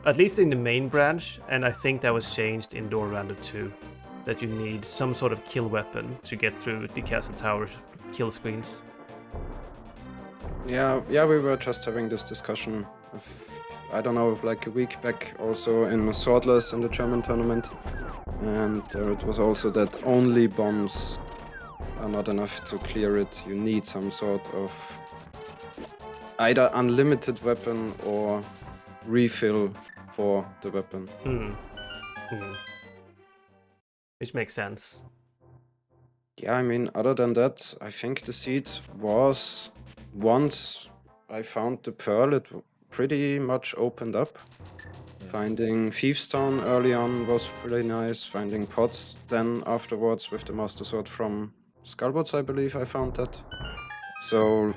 At least in the main branch, and I think that was changed in Door Random 2. That you need some sort of kill weapon to get through the Castle Tower kill screens. Yeah, we were just having this discussion, I don't know, like a week back also in Swordless in the German tournament. And it was also that only bombs are not enough to clear it. You need some sort of either unlimited weapon or refill for the weapon. Which makes sense. Yeah, I mean, other than that, I think the seed was, once I found the pearl, it pretty much opened up. Finding Thieves Town early on was really nice. Finding pots then afterwards with the Master Sword from Skullbots, I believe I found that. So,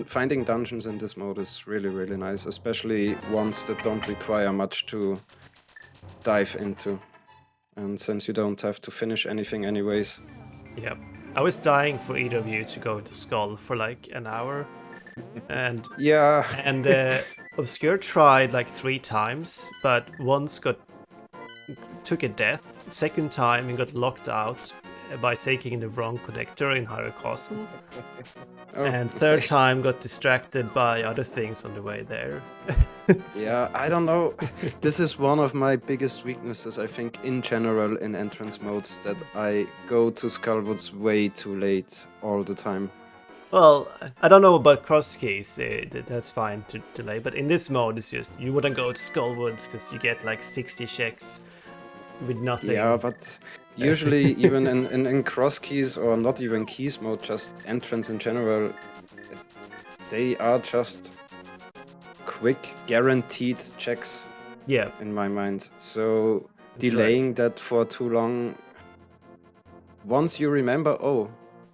finding dungeons in this mode is really, really nice, especially ones that don't require much to dive into. And since you don't have to finish anything anyways. Yep. I was dying for either of you to go to Skull for like an hour. And yeah. And Obscure tried like 3 times, but once took a death. Second time he got locked out by taking the wrong connector in Hyrule Castle. And third time got distracted by other things on the way there. Yeah, I don't know. This is one of my biggest weaknesses, I think, in general in entrance modes, that I go to Skullwoods way too late all the time. Well, I don't know about cross keys, that's fine to delay, but in this mode it's just, you wouldn't go to Skullwoods because you get like 60 checks with nothing. Yeah, but usually even in cross keys or not even keys mode, just entrance in general, they are just quick, guaranteed checks. Yeah. In my mind. So delaying that for too long, once you remember, oh,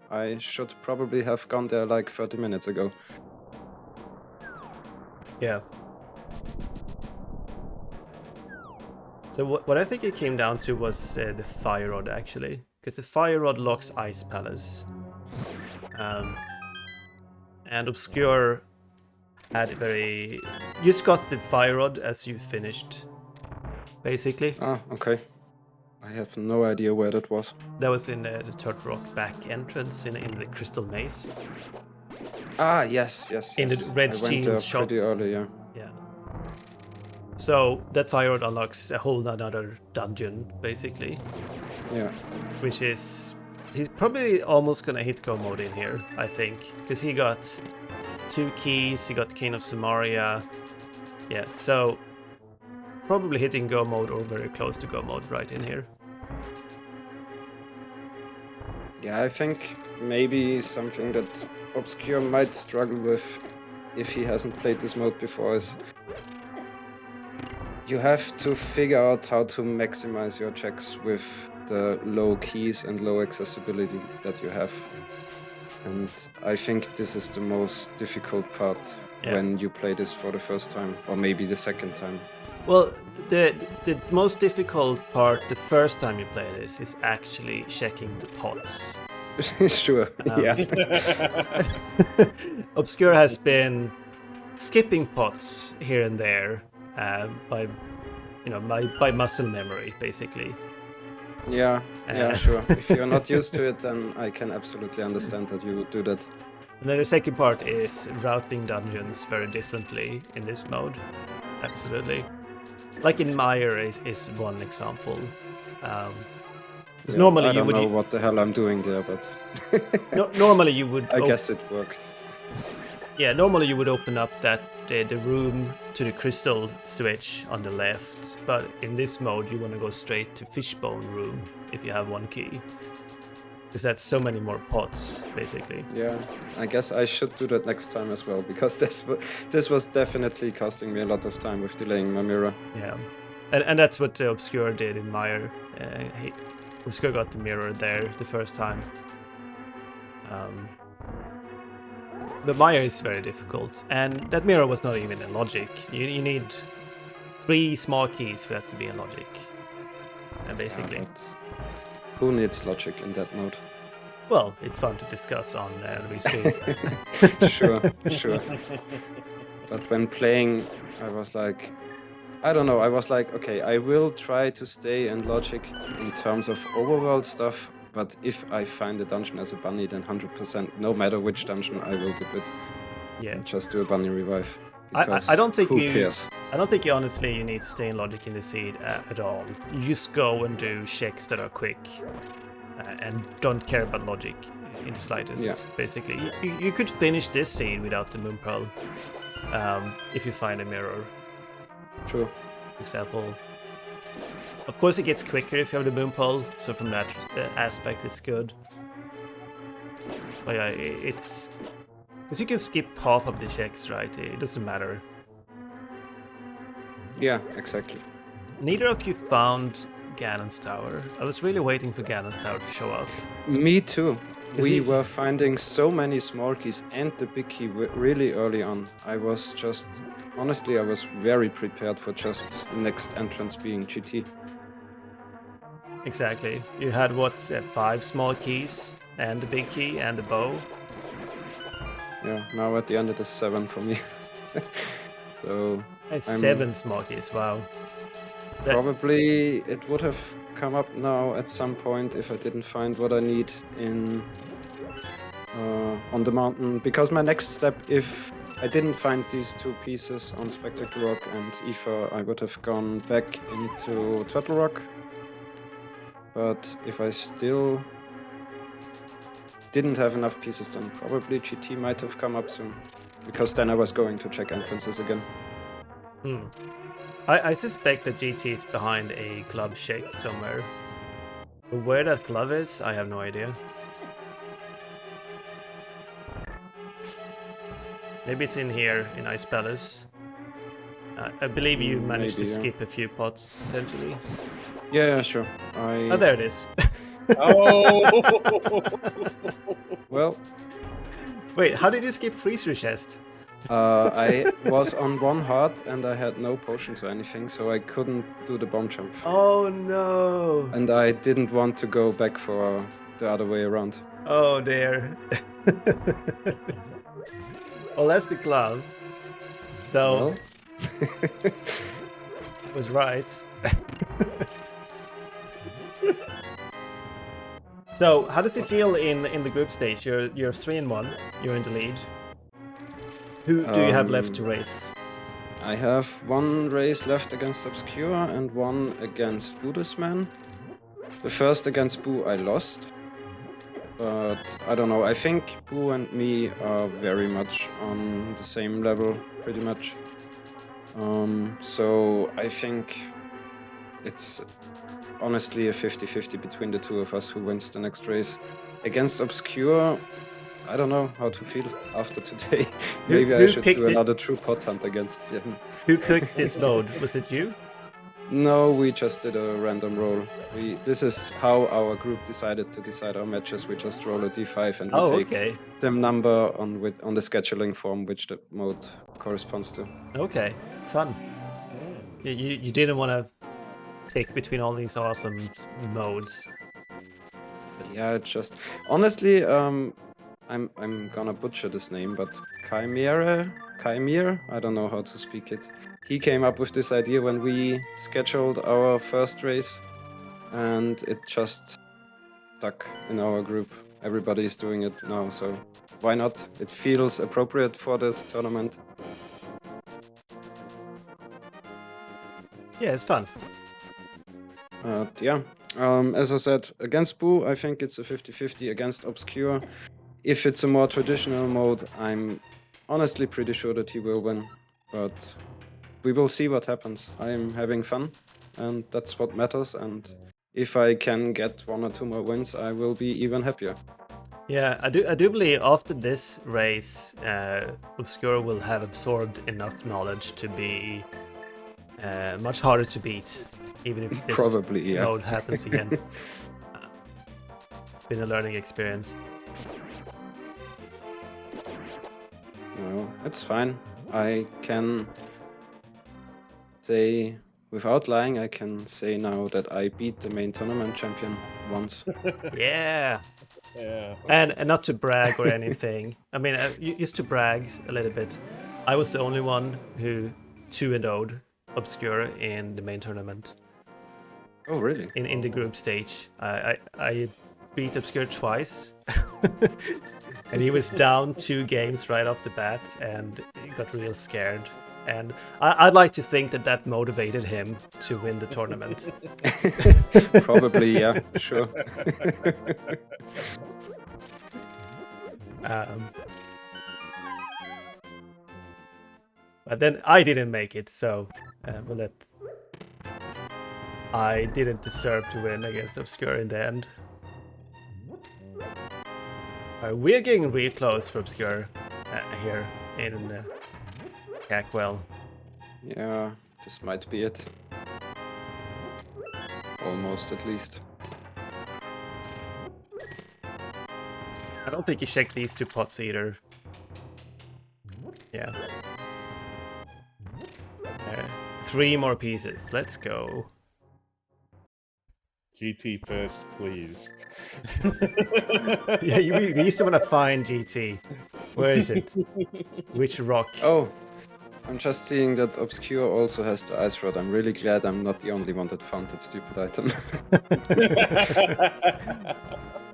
I should probably have gone there like 30 minutes ago. Yeah. So what I think it came down to was the Fire Rod, actually. Because the Fire Rod locks Ice Palace. And Obscure had You just got the Fire Rod as you finished, basically. Ah, okay. I have no idea where that was. That was in the Third Rock back entrance in the Crystal Maze. Ah, yes. In the Red Jeans shop. Pretty early, yeah. Yeah. So that Fire Rod unlocks a whole another dungeon, basically. Yeah. Which is... He's probably almost gonna hit go mode in here, I think. Because he got 2 keys, he got King of Samaria. Yeah, so... Probably hitting go mode or very close to go mode right in here. Yeah, I think maybe something that Obscure might struggle with if he hasn't played this mode before is you have to figure out how to maximize your checks with the low keys and low accessibility that you have. And I think this is the most difficult part when you play this for the first time, or maybe the second time. Well, the most difficult part the first time you play this is actually checking the pots. Sure, yeah. Obscure has been skipping pots here and there by muscle memory, basically. Yeah, sure. If you're not used to it, then I can absolutely understand that you would do that. And then the second part is routing dungeons very differently in this mode. Absolutely. Like in Mire is one example. Because normally I don't you would know what the hell I'm doing there, but normally you would. I guess it worked. Yeah, normally you would open up the room to the crystal switch on the left, but in this mode you want to go straight to Fishbone room if you have 1 key. Because that's so many more pots, basically. Yeah, I guess I should do that next time as well, because this was definitely costing me a lot of time with delaying my mirror. Yeah. And that's what Obscure did in Meyer. Obscure got the mirror there the first time. But Meyer is very difficult, and that mirror was not even in logic. You need 3 small keys for that to be in logic, basically. But who needs logic in that mode? Well, it's fun to discuss on Restream. Sure. But when playing, I was like, I don't know, I was like, okay, I will try to stay in logic in terms of overworld stuff, but if I find a dungeon as a bunny, then 100%, no matter which dungeon, I will dip it. Yeah. And just do a bunny revive. I don't think who cares? I don't think you honestly you need to stay in logic in the seed at all. You just go and do checks that are quick and don't care about logic in the slightest. Yeah. Basically, you could finish this seed without the moon pearl if you find a mirror. True. For example. Of course, it gets quicker if you have the moon pearl, so from that aspect, it's good. But yeah, it's because you can skip half of the checks, right? It doesn't matter. Yeah, exactly. Neither of you found Ganon's tower. I was really waiting for Ganon's tower to show up. Me too. We he- were finding so many small keys and the big key really early on. Honestly, I was very prepared for just next entrance being GT. Exactly. You had what, 5 small keys and the big key and the bow. Yeah, now at the end it is 7 for me. So And 7 small keys. Wow. That- probably it would have come up now at some point if I didn't find what I need in on the mountain. Because my next step, if I didn't find these 2 pieces on Spectacle Rock and Aether, I would have gone back into Turtle Rock. But if I still didn't have enough pieces, then probably GT might have come up soon. Because then I was going to check entrances again. I suspect that GT is behind a club shake somewhere. But where that glove is, I have no idea. Maybe it's in here, in Ice Palace. I believe you managed Maybe, to yeah. skip a few pots, potentially. Yeah, sure. Oh, there it is. Oh! Well, Wait, how did you skip Freezer Chest? I was on 1 heart and I had no potions or anything, so I couldn't do the bomb jump. Oh no! And I didn't want to go back for the other way around. Oh dear. Well, that's the glove. So, Well, I was right. So, how does it feel in the group stage? You're 3-1. You're in the lead. Who do you have left to race? I have 1 race left against Obscure and 1 against Buddhisman. The first against Boo I lost. But I don't know, I think Boo and me are very much on the same level, pretty much. So I think it's honestly a 50-50 between the 2 of us who wins the next race. Against Obscure, I don't know how to feel after today. Maybe I who should picked do it? another true pot hunt against him. Who picked this mode? Was it you? No, we just did a random roll. This is how our group decided to decide our matches. We just roll a d5 and we Oh, take okay. the number on the scheduling form which the mode corresponds to. Okay, fun. You didn't want to pick between all these awesome modes. But yeah, it's just honestly, I'm gonna butcher this name, but Chimere, I don't know how to speak it. He came up with this idea when we scheduled our first race, and it just stuck in our group. Everybody is doing it now, so why not? It feels appropriate for this tournament. Yeah, it's fun. Yeah, as I said, against Boo, I think it's a 50-50. Against Obscure, if it's a more traditional mode, I'm honestly pretty sure that he will win, but we will see what happens. I am having fun, and that's what matters, and if I can get 1 or 2 more wins, I will be even happier. Yeah, I do believe after this race, Obscure will have absorbed enough knowledge to be much harder to beat, even if this Probably, yeah. mode happens again. It's been a learning experience. No, it's fine. I can say, without lying, I can say now that I beat the main tournament champion once. Yeah. Yeah. And not to brag or anything. I mean, used to brag a little bit. I was the only one who 2-0'd Obscure in the main tournament. Oh, really? In the group stage. I beat Obscure twice. And he was down 2 games right off the bat and he got real scared. And I'd like to think that that motivated him to win the tournament. Probably, yeah, sure. But then I didn't make it, so I didn't deserve to win against Obscure in the end. We're getting real close for Obscure here in Nutcrackers. Yeah, this might be it. Almost, at least. I don't think he checked these 2 pots either. Yeah. 3 more pieces. Let's go. GT first, please. Yeah, we used to want to find GT. Where is it? Which rock? Oh, I'm just seeing that Obscure also has the Ice Rod. I'm really glad I'm not the only one that found that stupid item.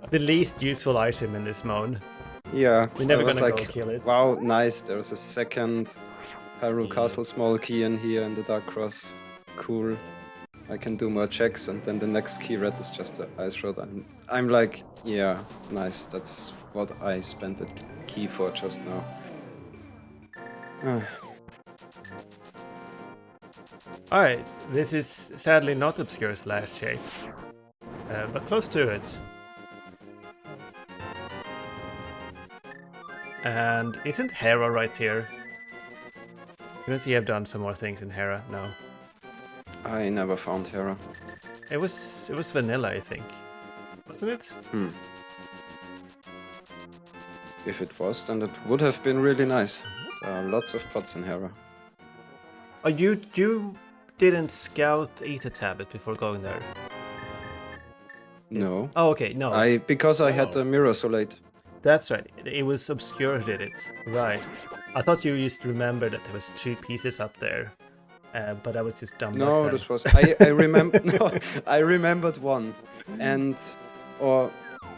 The least useful item in this mode. Yeah, We're never I was gonna like, go kill it. wow, nice. There's a second Hyrule Castle small key in here in the Dark Cross. Cool. I can do more checks, and then the next key red is just the Ice Rod. I'm like, yeah, nice. That's what I spent the key for just now. Alright, this is sadly not Obscure's last shape, but close to it. And isn't Hera right here? Couldn't he have done some more things in Hera? No. I never found Hera. It was vanilla, I think. Wasn't it? If it was, then it would have been really nice. There are lots of pots in Hera. Oh, you didn't scout Ether Tablet before going there? No. Oh, okay, no. Because I had the mirror so late. That's right. It was Obscure who did it. Right. I thought you used to remember that there was 2 pieces up there. But I was just dumb. No, back then. this was I remember. No, I remembered one,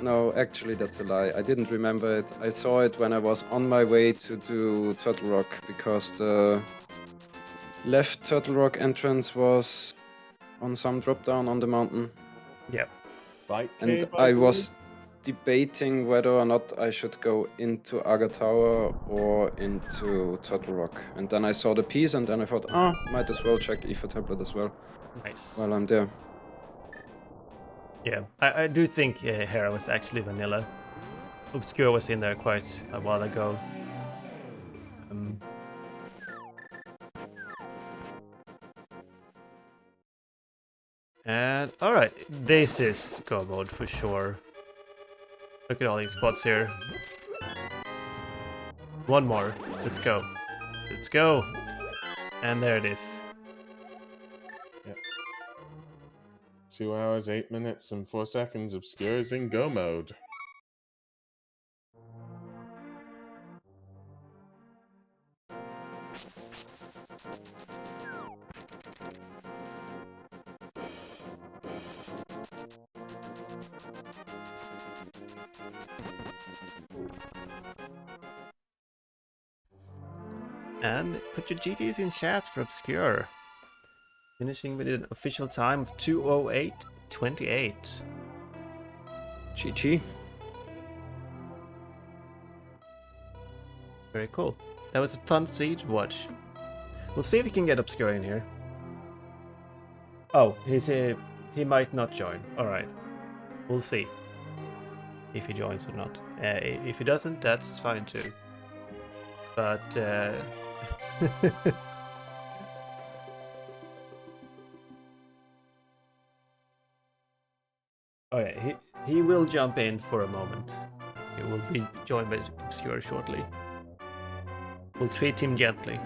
no, actually that's a lie. I didn't remember it. I saw it when I was on my way to do Turtle Rock because the left Turtle Rock entrance was on some drop down on the mountain. Yep. Right. And I was debating whether or not I should go into Aga Tower or into Turtle Rock. And then I saw the piece and then I thought, might as well check Ether Tablet as well. Nice. While I'm there. Yeah, I do think Hera was actually vanilla. Obscure was in there quite a while ago. And alright, this is go mode for sure. Look at all these spots here. One more. Let's go. Let's go. And there it is. 2 hours, 8 minutes, and 4 seconds. Obscure is in go mode. And put your GTs in chat for Obscure. Finishing with an official time of 2:08:28. GG. Very cool. That was a fun scene to watch. We'll see if we can get Obscure in here. Oh, he might not join. Alright. We'll see if he joins or not. If he doesn't, that's fine too. But Okay, he will jump in for a moment. He will be joined by Obscure shortly. We'll treat him gently.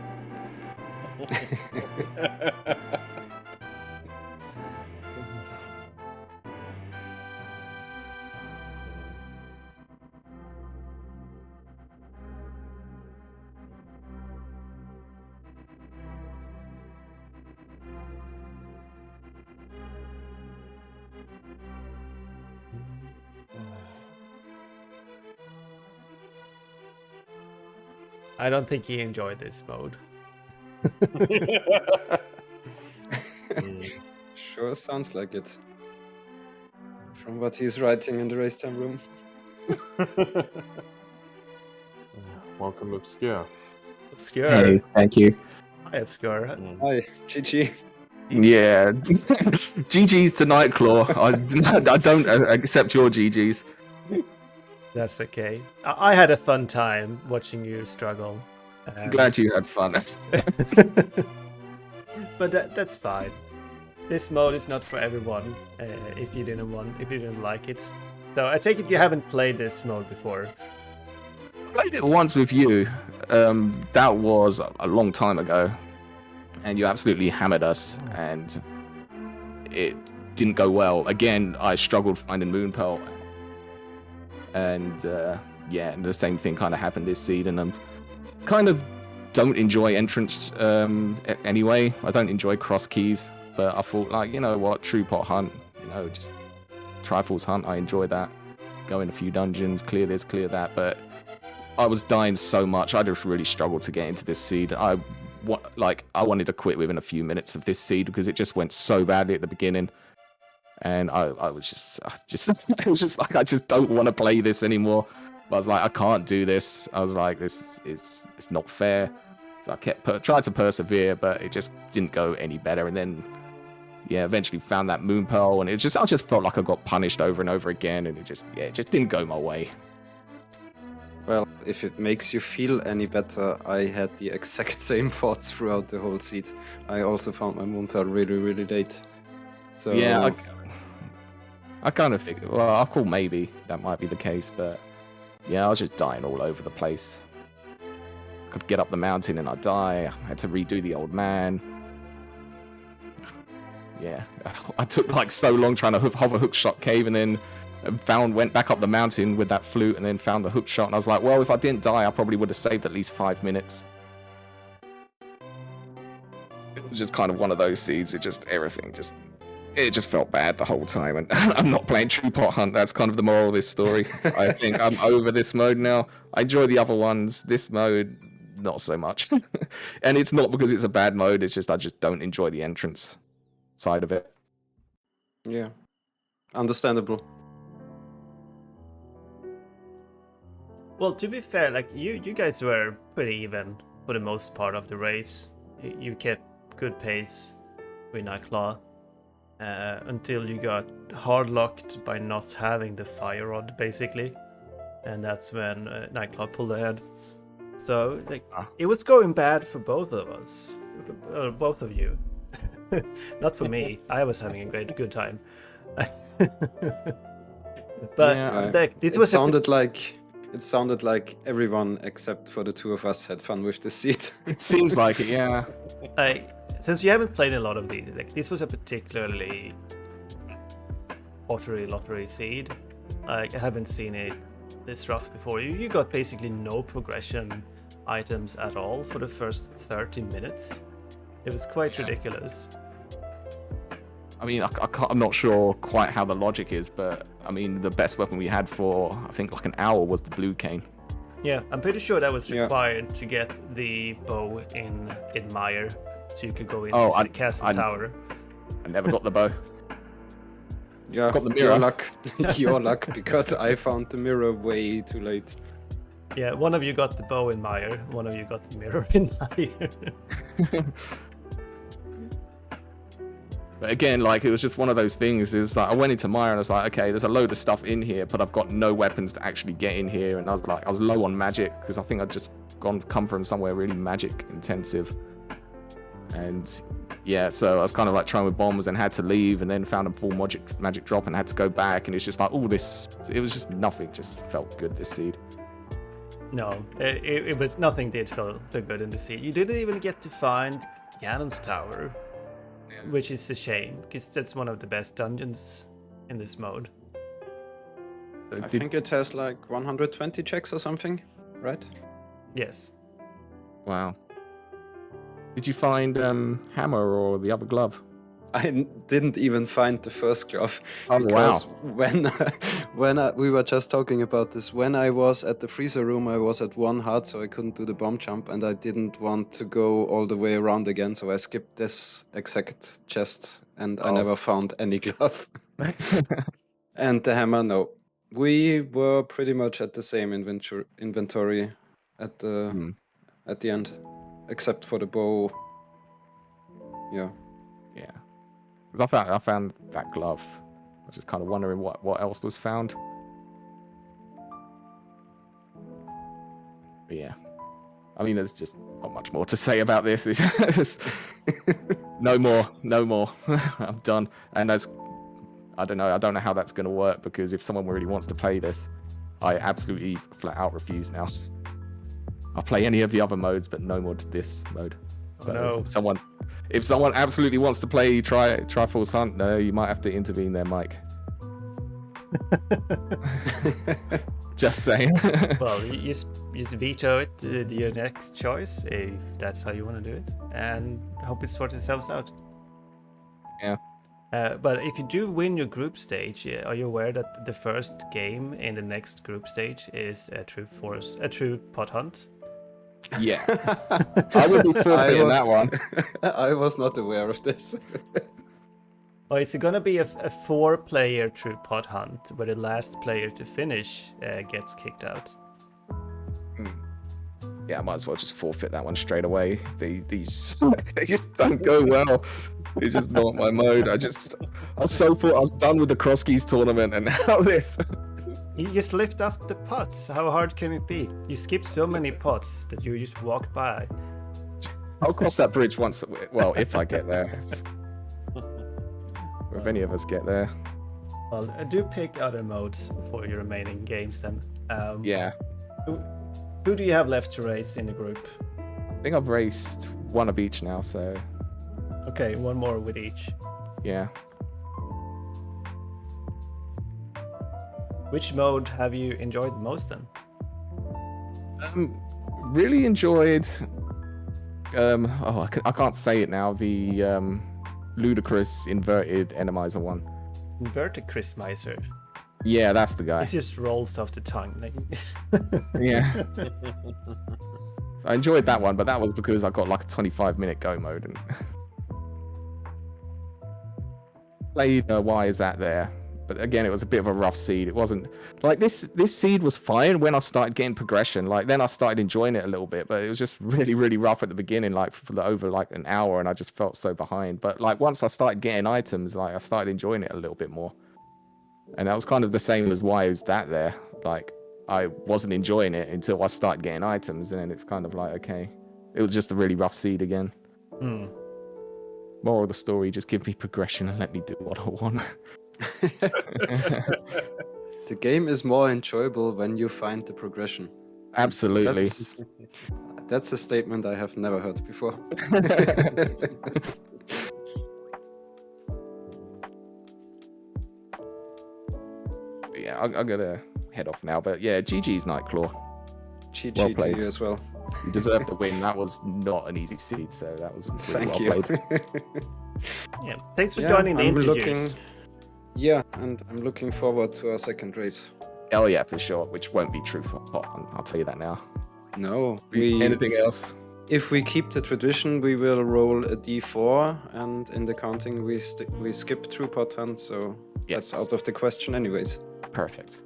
I don't think he enjoyed this mode. Sure sounds like it. From what he's writing in the race time room. Welcome, Obscure. Obscure. Hey, thank you. Hi, Obscure. Hi, GG. Yeah. GG's to Nightcl4w. I don't accept your GG's. That's okay. I had a fun time watching you struggle. I'm glad you had fun. But that's fine. This mode is not for everyone. If you didn't like it, so I take it you haven't played this mode before. I played it once with you. That was a long time ago, and you absolutely hammered us, and it didn't go well. Again, I struggled finding Moon Pearl, and yeah, the same thing kind of happened this seed, and I'm kind of don't enjoy entrance anyway. I don't enjoy cross keys, but I thought, like, you know what, true pot hunt, you know, just Triforce hunt, I enjoy that. Go in a few dungeons, clear this, clear that, but I was dying so much, I just really struggled to get into this seed. I wanted to quit within a few minutes of this seed because it just went so badly at the beginning. And I was just it was just like, I just don't want to play this anymore. I was like, I can't do this. I was like, it's not fair. So I tried to persevere, but it just didn't go any better. And then, yeah, eventually found that Moon Pearl, and I just felt like I got punished over and over again, and it just didn't go my way. Well, if it makes you feel any better, I had the exact same thoughts throughout the whole seed. I also found my Moon Pearl really, really late. So Yeah, I kind of figured, well, I thought maybe that might be the case, but yeah, I was just dying all over the place. I could get up the mountain and I'd die. I had to redo the old man. Yeah, I took like so long trying to hover hook shot cave, and then went back up the mountain with that flute and then found the hook shot, and I was like, well, if I didn't die, I probably would have saved at least 5 minutes. It was just kind of one of those seeds. It just felt bad the whole time, and I'm not playing True Pot Hunt. That's kind of the moral of this story. I think I'm over this mode now. I enjoy the other ones. This mode, not so much. And it's not because it's a bad mode. It's just I just don't enjoy the entrance side of it. yeah, understandable. Well, to be fair, like you guys were pretty even for the most part of the race. You kept good pace with Nightcl4w until you got hard locked by not having the fire rod, basically, and that's when Nightcl4w pulled ahead. So like it was going bad for both of us, both of you. Not for me. I was having a good time. But Yeah, this was it sounded like everyone except for the two of us had fun with the seed. It seems like it, yeah. Since you haven't played a lot of these, like this was a particularly lottery seed. Like I haven't seen it this rough before. You got basically no progression items at all for the first 30 minutes. It was quite ridiculous. I mean, I'm not sure quite how the logic is, but I mean, the best weapon we had for, I think, like an hour was the blue cane. Yeah, I'm pretty sure that was required to get the bow in Mire, so you could go in to Castle Tower. I never got the bow. Yeah, got the mirror. Your luck, because I found the mirror way too late. Yeah, one of you got the bow in Mire, one of you got the mirror in Mire. But again, like, it was just one of those things. Is like I went into Mire and I was like, okay, there's a load of stuff in here, but I've got no weapons to actually get in here. And I was low on magic because I think I'd just come from somewhere really magic intensive. And Yeah, so I was kind of like trying with bombs and had to leave, and then found a full magic drop and had to go back, and it's just like all this. It was just nothing. Just felt good this seed. No, it was nothing did feel good in the seed. You didn't even get to find Ganon's Tower, which is a shame because that's one of the best dungeons in this mode. I think it has like 120 checks or something, right? Yes. Wow. Did you find hammer or the other glove? I didn't even find the first glove Oh, because wow. we were just talking about this, when I was at the freezer room, I was at 1 heart, so I couldn't do the bomb jump, and I didn't want to go all the way around again, so I skipped this exact chest, and I never found any glove. And the hammer, no. We were pretty much at the same inventory at the end, except for the bow. Yeah. Yeah. Because I found that glove. I was just kind of wondering what else was found. But yeah. I mean, there's just not much more to say about this. It's just no more. I'm done. And I don't know how that's going to work, because if someone really wants to play this, I absolutely flat out refuse now. I'll play any of the other modes, but no more to this mode. So no. If someone absolutely wants to play Triforce Hunt, no, you might have to intervene there, Mike. Just saying. Well, you just veto it, your next choice, if that's how you want to do it, and hope it sorts itself out. Yeah. But if you do win your group stage, are you aware that the first game in the next group stage is a true pot hunt? Yeah. I would be forfeiting that one. I was not aware of this. Oh, it's gonna be a 4-player true pot hunt, where the last player to finish gets kicked out. Yeah, I might as well just forfeit that one straight away. These they just don't go well. It's just not my mode. I so thought I was done with the cross keys tournament, and now this. You just lift up the pots. How hard can it be? You skip so many pots that you just walk by. I'll cross that bridge once. Well, if I get there. Or if any of us get there. Well, do pick other modes for your remaining games then. Yeah. Who do you have left to race in the group? I think I've raced one of each now, so. Okay, one more with each. Yeah. Which mode have you enjoyed the most then? Really enjoyed. I can't say it now. The ludicrous inverted enemizer one. Inverted Christmiser. Yeah, that's the guy. It just rolls off the tongue. Yeah. I enjoyed that one, but that was because I got like a 25-minute go mode and played. Why is that there? But again, it was a bit of a rough seed. It wasn't like this seed was fine when I started getting progression. Like then I started enjoying it a little bit, but it was just really, really rough at the beginning, like for over like an hour, and I just felt so behind. But like once I started getting items, like I started enjoying it a little bit more. And that was kind of the same as why is that there. Like I wasn't enjoying it until I started getting items, and then it's kind of like, okay, it was just a really rough seed again. Moral of the story, just give me progression and let me do what I want. The game is more enjoyable when you find the progression. Absolutely. That's a statement I have never heard before. Yeah, I'm gonna head off now, but yeah, GG's Nightcl4w. GG Well played. to you as well. You deserved the win. That was not an easy seed, so that was really Thank well you. played. Yeah, thanks for joining the interviews. Yeah, and I'm looking forward to our second race. Oh yeah, for sure. Which won't be true for pot. I'll tell you that now. No. Anything else? If we keep the tradition, we will roll a d4, and in the counting we skip through pot hunt, so Yes. that's out of the question anyways. Perfect.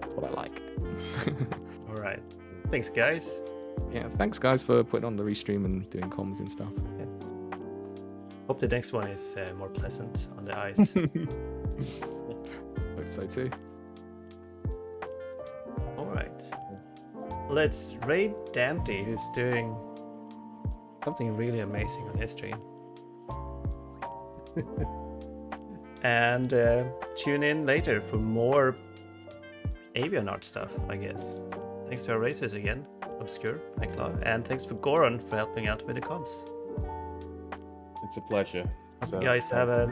That's what I like. All right. Thanks, guys. Yeah, thanks guys for putting on the restream and doing comms and stuff. Yeah. Hope the next one is more pleasant on the eyes. Hope so too. All right. Let's raid Dante, who's doing something really amazing on his stream. And tune in later for more AVIANART stuff, I guess. Thanks to our racers again, Obscure, Nightcl4w, and thanks for Goran for helping out with the comms. It's a pleasure. Hope So, you guys have a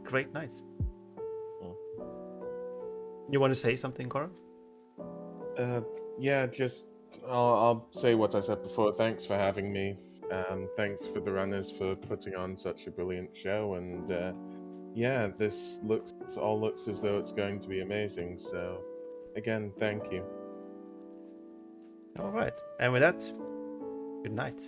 great night. You want to say something, Goran? Yeah, just I'll say what I said before. Thanks for having me. Thanks for the runners for putting on such a brilliant show, and yeah, this all looks as though it's going to be amazing. So, again, thank you. All right, and with that, good night.